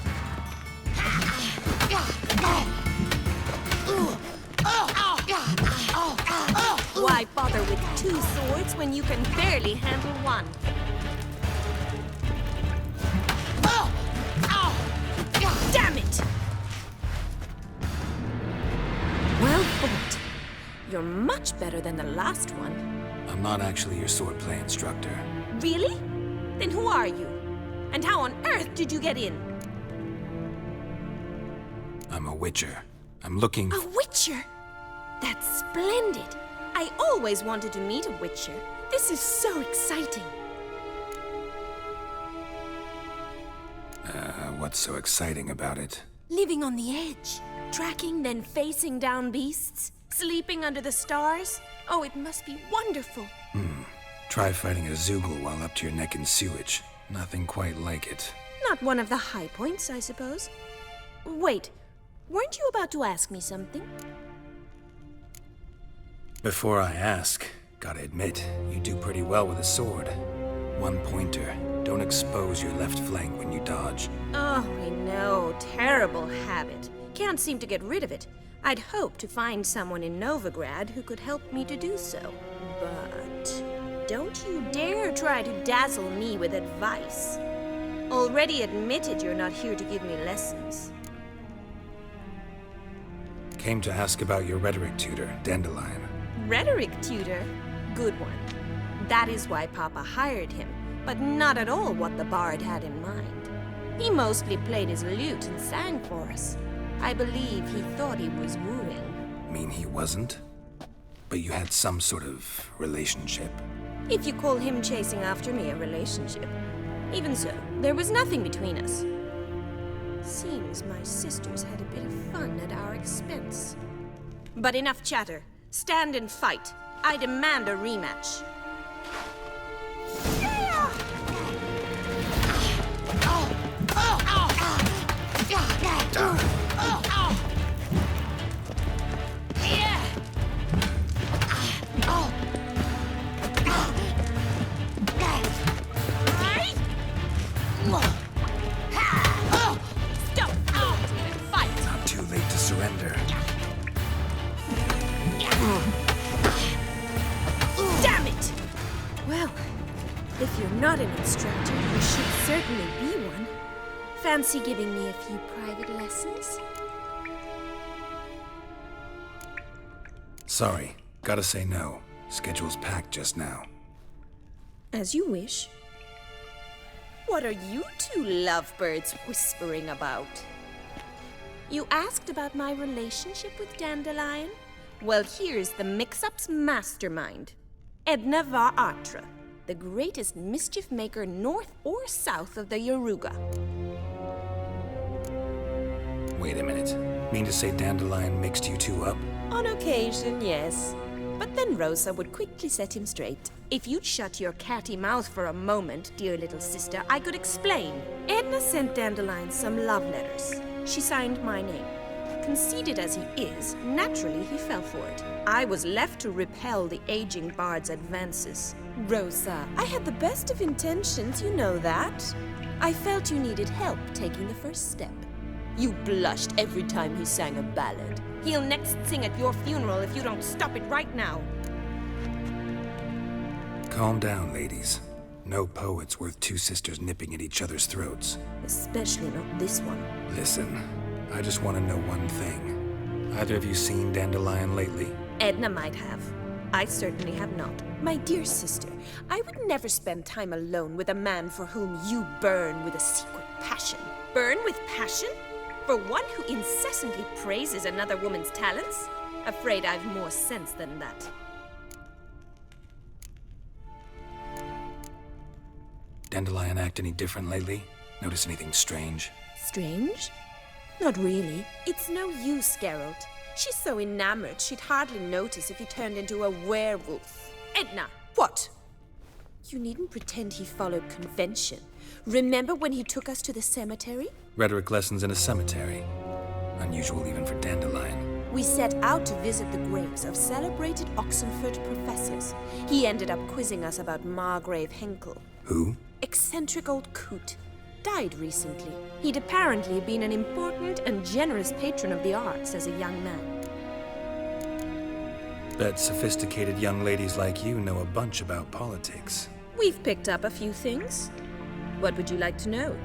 Why bother with 2 swords when you can barely handle one? Damn it! Well fought. You're much better than the last one. I'm not actually your swordplay instructor. Really? Then who are you? And how on earth did you get in? I'm a witcher. I'm looking... A witcher? That's splendid. I always wanted to meet a witcher. This is so exciting. What's so exciting about it? Living on the edge. Tracking, then facing down beasts. Sleeping under the stars. Oh, it must be wonderful. Try fighting a Zoogle while up to your neck in sewage. Nothing quite like it. Not one of the high points, I suppose. Wait, weren't you about to ask me something? Before I ask, gotta admit, you do pretty well with a sword. One pointer. Don't expose your left flank when you dodge. Oh, I know. Terrible habit. Can't seem to get rid of it. I'd hoped to find someone in Novigrad who could help me to do so. But don't you dare try to dazzle me with advice. Already admitted you're not here to give me lessons. Came to ask about your rhetoric tutor, Dandelion. Rhetoric tutor? Good one. That is why Papa hired him, but not at all what the bard had in mind. He mostly played his lute and sang for us. I believe he thought he was wooing. Mean he wasn't? But you had some sort of relationship? If you call him chasing after me a relationship. Even so, there was nothing between us. Seems my sisters had a bit of fun at our expense. But enough chatter. Stand and fight. I demand a rematch. Not too late to surrender. Damn it! Well, if you're not an instructor, you should certainly be one. Fancy giving me a few private lessons? Sorry, gotta say no. Schedule's packed just now. As you wish. What are you two lovebirds whispering about? You asked about my relationship with Dandelion? Well, here's the mix-up's mastermind. Edna var Atra, the greatest mischief maker north or south of the Yaruga. Wait a minute. Mean to say Dandelion mixed you two up? On occasion, yes. But then Rosa would quickly set him straight. If you'd shut your catty mouth for a moment, dear little sister, I could explain. Edna sent Dandelion some love letters. She signed my name. Conceited as he is, naturally he fell for it. I was left to repel the aging bard's advances. Rosa, I had the best of intentions, you know that. I felt you needed help taking the first step. You blushed every time he sang a ballad. He'll next sing at your funeral if you don't stop it right now. Calm down, ladies. No poet's worth two sisters nipping at each other's throats. Especially not this one. Listen, I just want to know one thing. Either of you seen Dandelion lately? Edna might have. I certainly have not. My dear sister, I would never spend time alone with a man for whom you burn with a secret passion. Burn with passion? For one who incessantly praises another woman's talents? Afraid I've more sense than that. Dandelion act any different lately? Notice anything strange? Strange? Not really. It's no use, Geralt. She's so enamored she'd hardly notice if he turned into a werewolf. Edna, what? You needn't pretend he followed convention. Remember when he took us to the cemetery? Rhetoric lessons in a cemetery. Unusual even for Dandelion. We set out to visit the graves of celebrated Oxenford professors. He ended up quizzing us about Margrave Henkel. Who? Eccentric old coot. Died recently. He'd apparently been an important and generous patron of the arts as a young man. Bet sophisticated young ladies like you know a bunch about politics. We've picked up a few things. What would you like to know?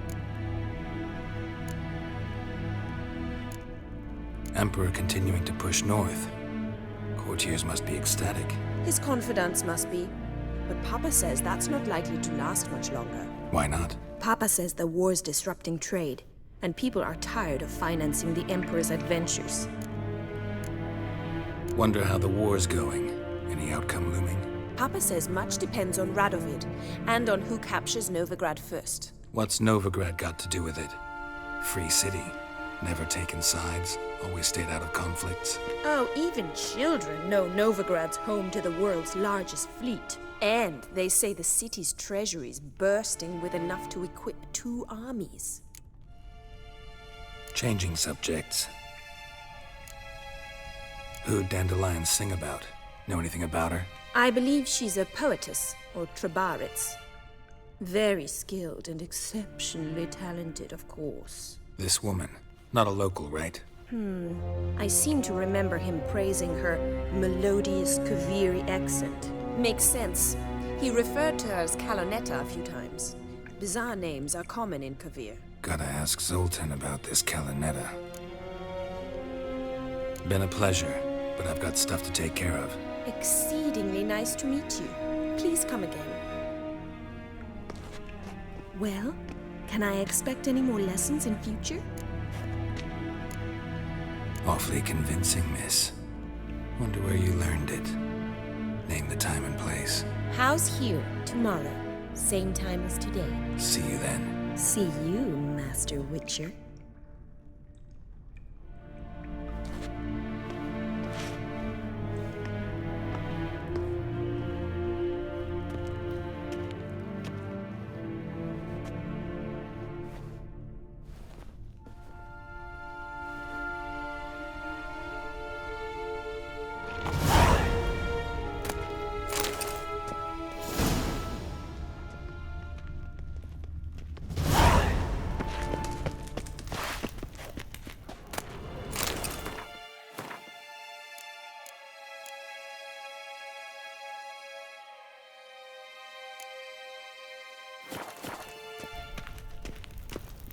Emperor continuing to push north. Courtiers must be ecstatic. His confidants must be. But Papa says that's not likely to last much longer. Why not? Papa says the war's disrupting trade, and people are tired of financing the Emperor's adventures. Wonder how the war's going. Any outcome looming? Papa says much depends on Radovid, and on who captures Novigrad first. What's Novigrad got to do with it? Free city. Never taken sides. Always stayed out of conflicts. Oh, even children know Novigrad's home to the world's largest fleet. And they say the city's treasury's bursting with enough to equip 2 armies. Changing subjects. Who'd Dandelion sing about? Know anything about her? I believe she's a poetess, or Trebaritz. Very skilled and exceptionally talented, of course. This woman. Not a local, right? I seem to remember him praising her melodious Kaviri accent. Makes sense. He referred to her as Kalonetta a few times. Bizarre names are common in Kavir. Gotta ask Zoltan about this Kalonetta. Been a pleasure, but I've got stuff to take care of. Exceedingly nice to meet you. Please come again. Well, can I expect any more lessons in future? Awfully convincing, miss. Wonder where you learned it. Name the time and place. House here, tomorrow. Same time as today. See you then. See you, Master Witcher.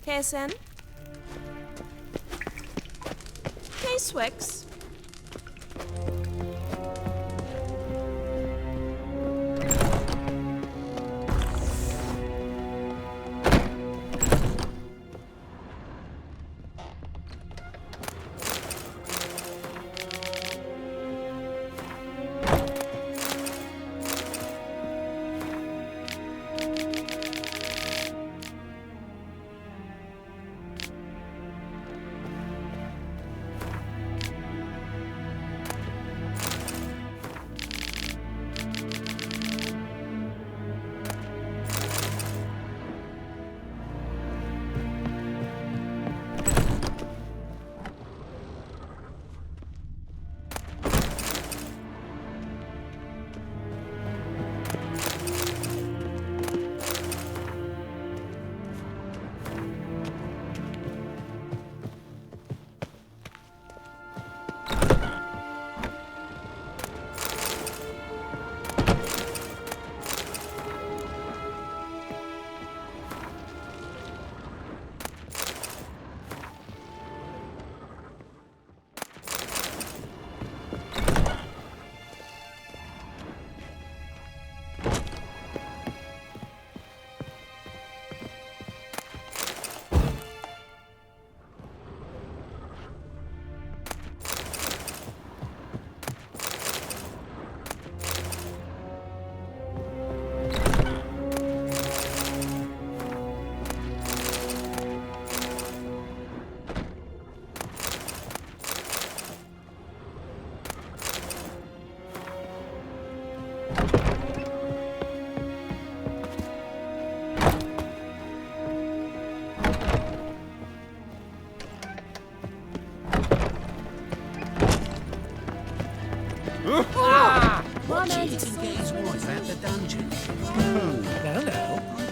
Kessen? Hey, Swix. What, you didn't get his wife out the dungeon? Now,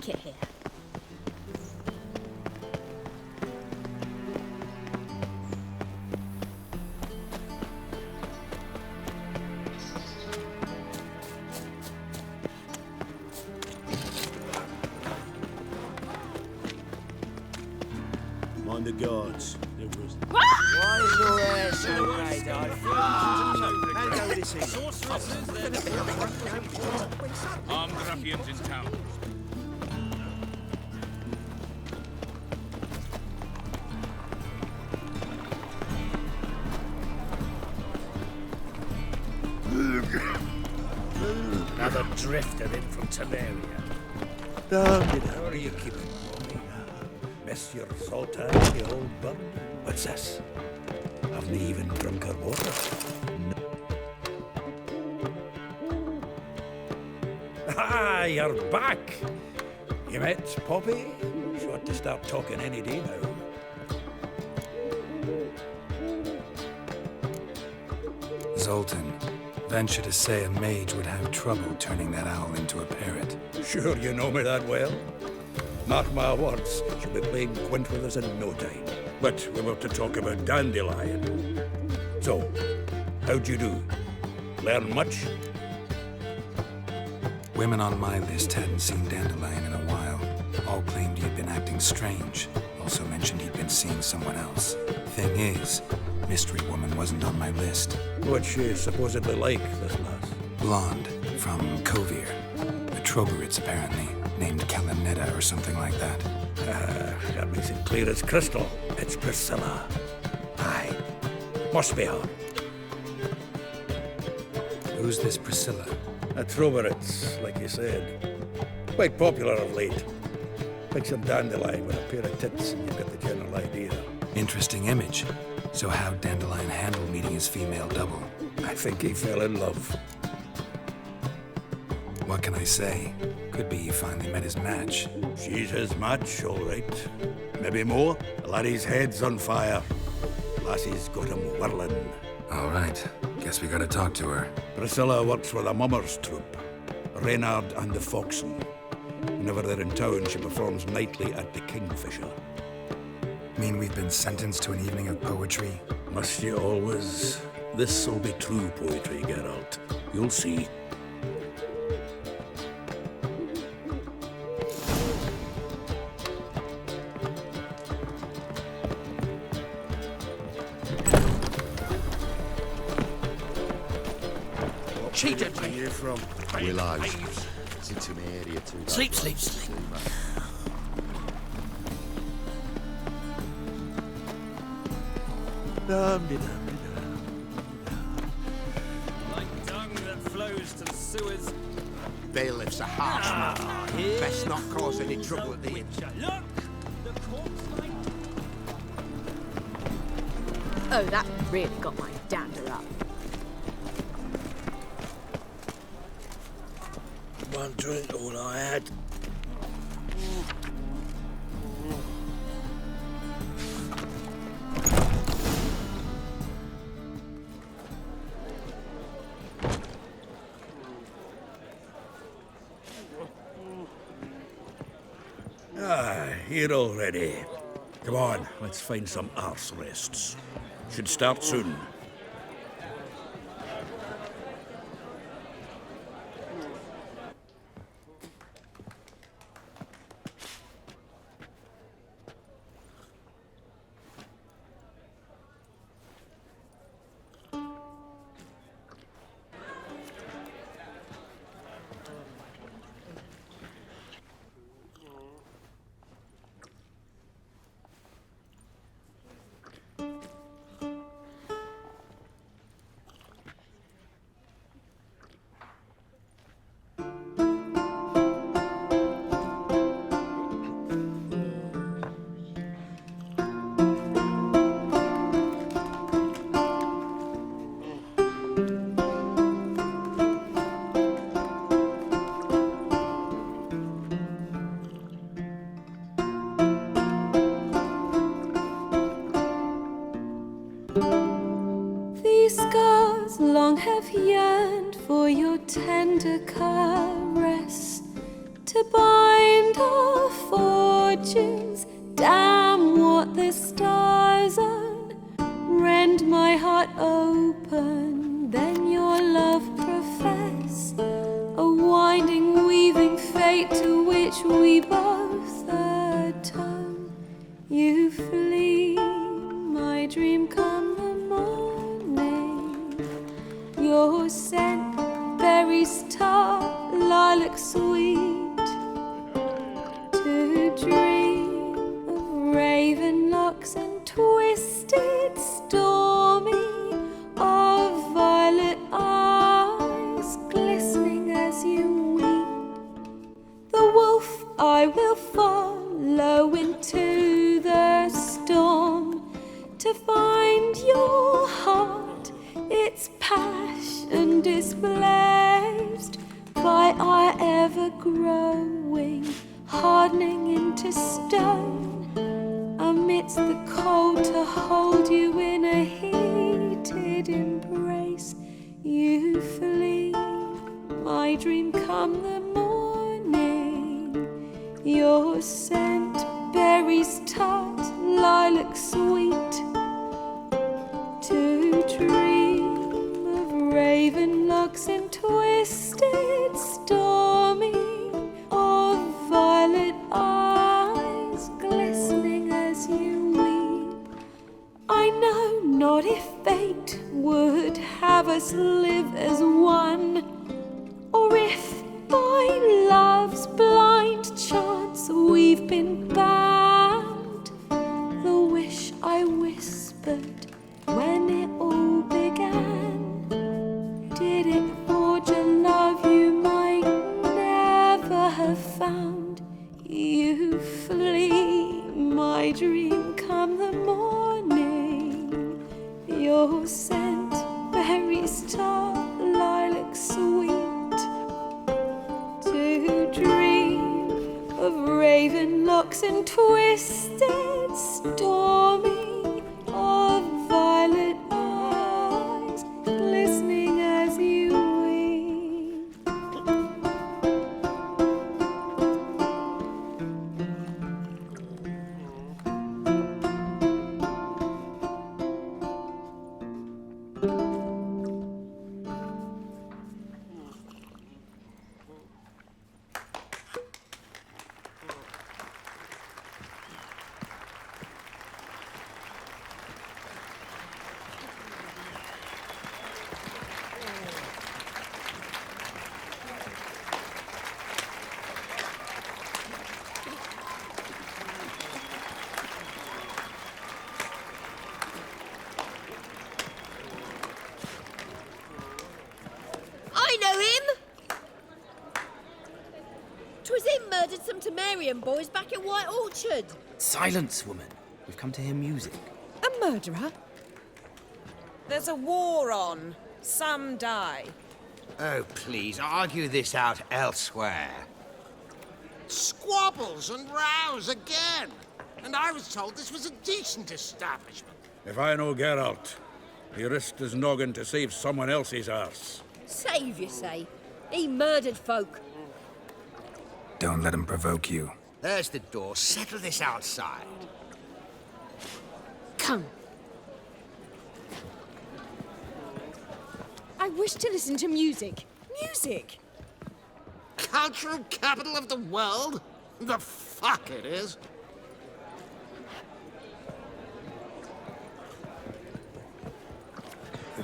like it here. Mind the guards. There was... Why is your hair so red? Armed ruffians in town. Another drifter in from Temeria. How are you keeping, Bobby? Monsieur Sultan, you old bud? What's this? Haven't even drunk her water. Ah, you're back! You met Poppy? She ought to start talking any day now. Zoltan, venture to say a mage would have trouble turning that owl into a parrot. Sure you know me that well? Mark my words, she'll be playing quint with us in no time. But we were to talk about Dandelion. So, how'd you do? Learn much? Women on my list hadn't seen Dandelion in a while. All claimed he'd been acting strange. Also mentioned he'd been seeing someone else. Thing is, Mystery Woman wasn't on my list. What's she supposedly like, this lass? Blonde, from Kovir. A Troberitz, apparently, named Kalanetta or something like that. That makes it clear as crystal. It's Priscilla. Aye. Must be her. Who's this Priscilla? A Troberitz, like you said. Quite popular of late. Picture Dandelion with a pair of tits and you've got the general idea. Interesting image. So how'd Dandelion handle meeting his female double? I think he fell in love. What can I say? Could be he finally met his match. She's his match, all right. Maybe more. The laddie's head's on fire. Lassie's got him whirling. All right. Guess we gotta talk to her. Priscilla works with a mummers troupe. Reynard and the Foxen. Whenever they're in town, she performs nightly at the Kingfisher. Mean we've been sentenced to an evening of poetry? Must you always? This'll be true poetry, Geralt. You'll see. Cheated Where are you from? Willows. It's into my area too. Sleep, sleep, sleep. Like dung that flows to the sewers. Bailiff's a harsh man. Best not cause any trouble at the inn. Look! The corpse light. Oh, that really got my dander up. One drink, all I had. Here already. Come on, let's find some arse rests. Should start soon. These scars long have yearned for your tender caress. to bind our fortunes. Damn what the stars own. Rend my heart open, then your love profess. A winding, weaving fate to which we both atone. You flee, my dream come the morning. Your scent, berries tart, lilac sweet. To dream of raven locks and twisted, stormy, of violet eyes glistening as you weep. The wolf I will follow into the storm to find your heart, its passion displaced by our ever-growing, hardening into stone. Amidst the cold to hold you in a heated embrace. You flee, my dream come the morning. Your scent, berries tart, lilac sweet. To dream of raven locks and twisted, stormy, of violet eyes glistening as you weep. I know not if fate would have us live as one, or if by love's blind chance we've been bound. The wish I whispered when it all began, did it forge a love you might never have found? You flee, my dream come the morning. Your scent, berries tart, lilac sweet. To dream of raven locks and twisted, stormy, of violet eyes glistening as you weep. I know him! 'Twas him murdered some Temerian boys back at White Orchard. Silence, woman. We've come to hear music. A murderer? There's a war on. Some die. Oh, please, argue this out elsewhere. Squabbles and rows again. And I was told this was a decent establishment. If I know Geralt, he risked his noggin to save someone else's arse. Save, you say? He murdered folk. Don't let him provoke you. There's the door. Settle this outside. Come. I wish to listen to music. Music! Cultural capital of the world? The fuck it is.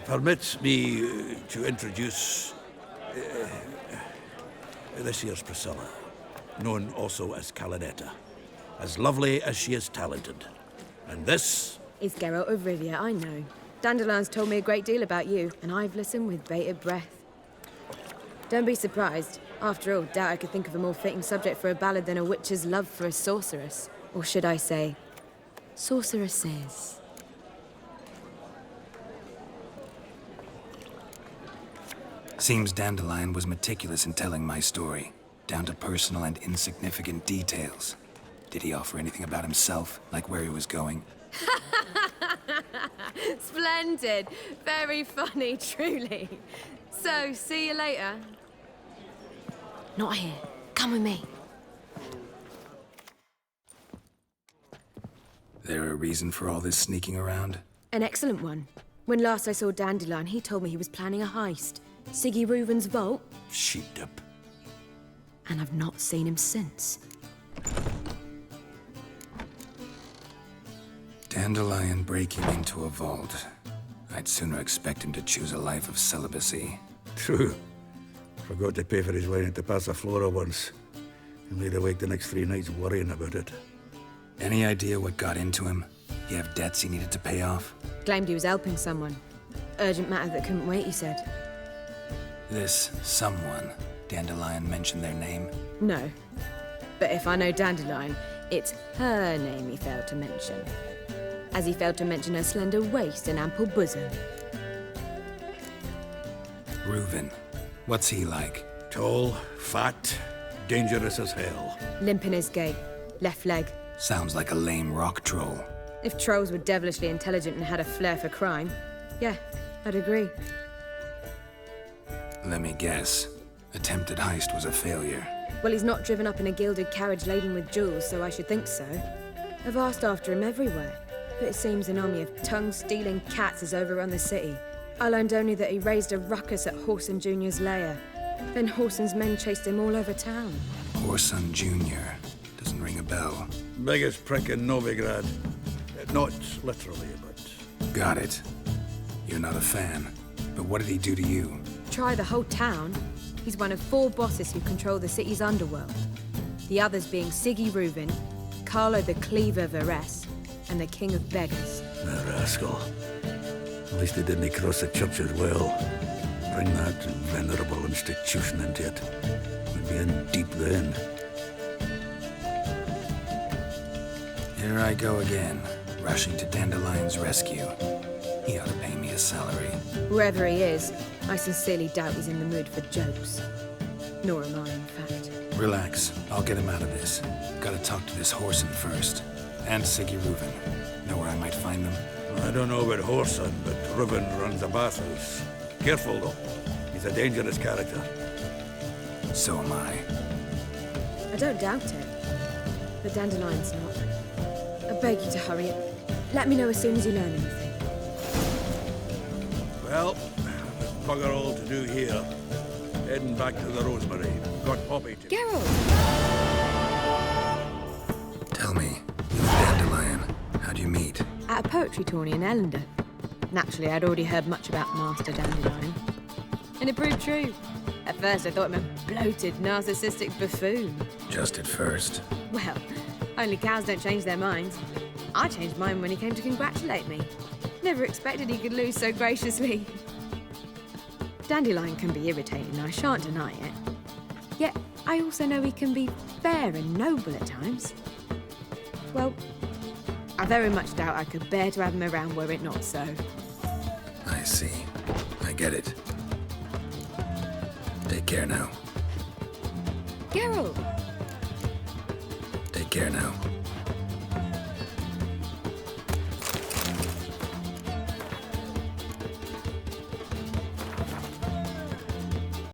Permit me to introduce this here's Priscilla, known also as Calinetta, as lovely as she is talented. And this Is Geralt of Rivia, I know. Dandelion's told me a great deal about you, and I've listened with bated breath. Don't be surprised. After all, doubt I could think of a more fitting subject for a ballad than a witch's love for a sorceress. Or should I say, sorceresses. Seems Dandelion was meticulous in telling my story, down to personal and insignificant details. Did he offer anything about himself, like where he was going? Splendid. Very funny, truly. So, see you later. Not here. Come with me. There a reason for all this sneaking around? An excellent one. When last I saw Dandelion, he told me he was planning a heist. Siggy Reuven's vault. Sheeped up. And I've not seen him since. Dandelion breaking into a vault. I'd sooner expect him to choose a life of celibacy. True. Forgot to pay for his wine at the Passaflora once. And laid awake the next 3 nights worrying about it. Any idea what got into him? You have debts he needed to pay off? Claimed he was helping someone. Urgent matter that couldn't wait, he said. This someone, Dandelion mentioned their name? No. But if I know Dandelion, it's her name he failed to mention. As he failed to mention her slender waist and ample bosom. Reuven. What's he like? Tall, fat, dangerous as hell. Limp in his gait. Left leg. Sounds like a lame rock troll. If trolls were devilishly intelligent and had a flair for crime, yeah, I'd agree. Let me guess. Attempted heist was a failure. Well, he's not driven up in a gilded carriage laden with jewels, so I should think so. I've asked after him everywhere, but it seems an army of tongue-stealing cats has overrun the city. I learned only that he raised a ruckus at Whoreson Jr.'s lair. Then Whoreson's men chased him all over town. Whoreson Jr. Doesn't ring a bell. Biggest prick in Novigrad. Not literally, but... Got it. You're not a fan. But what did he do to you? Try the whole town. He's one of 4 bosses who control the city's underworld. The others being Siggy Reuven, Carlo the Cleaver Varese, and the King of Beggars. The rascal. At least he didn't cross the church as well. Bring that venerable institution into it. We'd be in deep then. Here I go again, rushing to Dandelion's rescue. He ought to pay me a salary. Whoever he is, I sincerely doubt he's in the mood for jokes. Nor am I, in fact. Relax. I'll get him out of this. Gotta talk to this Whoreson first. And Siggy Reuven. Know where I might find them? I don't know about Whoreson, but Reuven runs a bathhouse. Careful, though. He's a dangerous character. So am I. I don't doubt it. But Dandelion's not. I beg you to hurry it. Let me know as soon as you learn anything. Well, there's bugger all to do here. Heading back to the Rosemary. Got Poppy to... Geralt! Tell me, you and Dandelion, how'd you meet? At a poetry tourney in Ellender. Naturally, I'd already heard much about Master Dandelion. And it proved true. At first, I thought him a bloated, narcissistic buffoon. Just at first. Well, only cows don't change their minds. I changed mine when he came to congratulate me. Never expected he could lose so graciously. Dandelion can be irritating, I shan't deny it. Yet, I also know he can be fair and noble at times. Well, I very much doubt I could bear to have him around were it not so. I see. I get it. Take care now. Geralt! Take care now.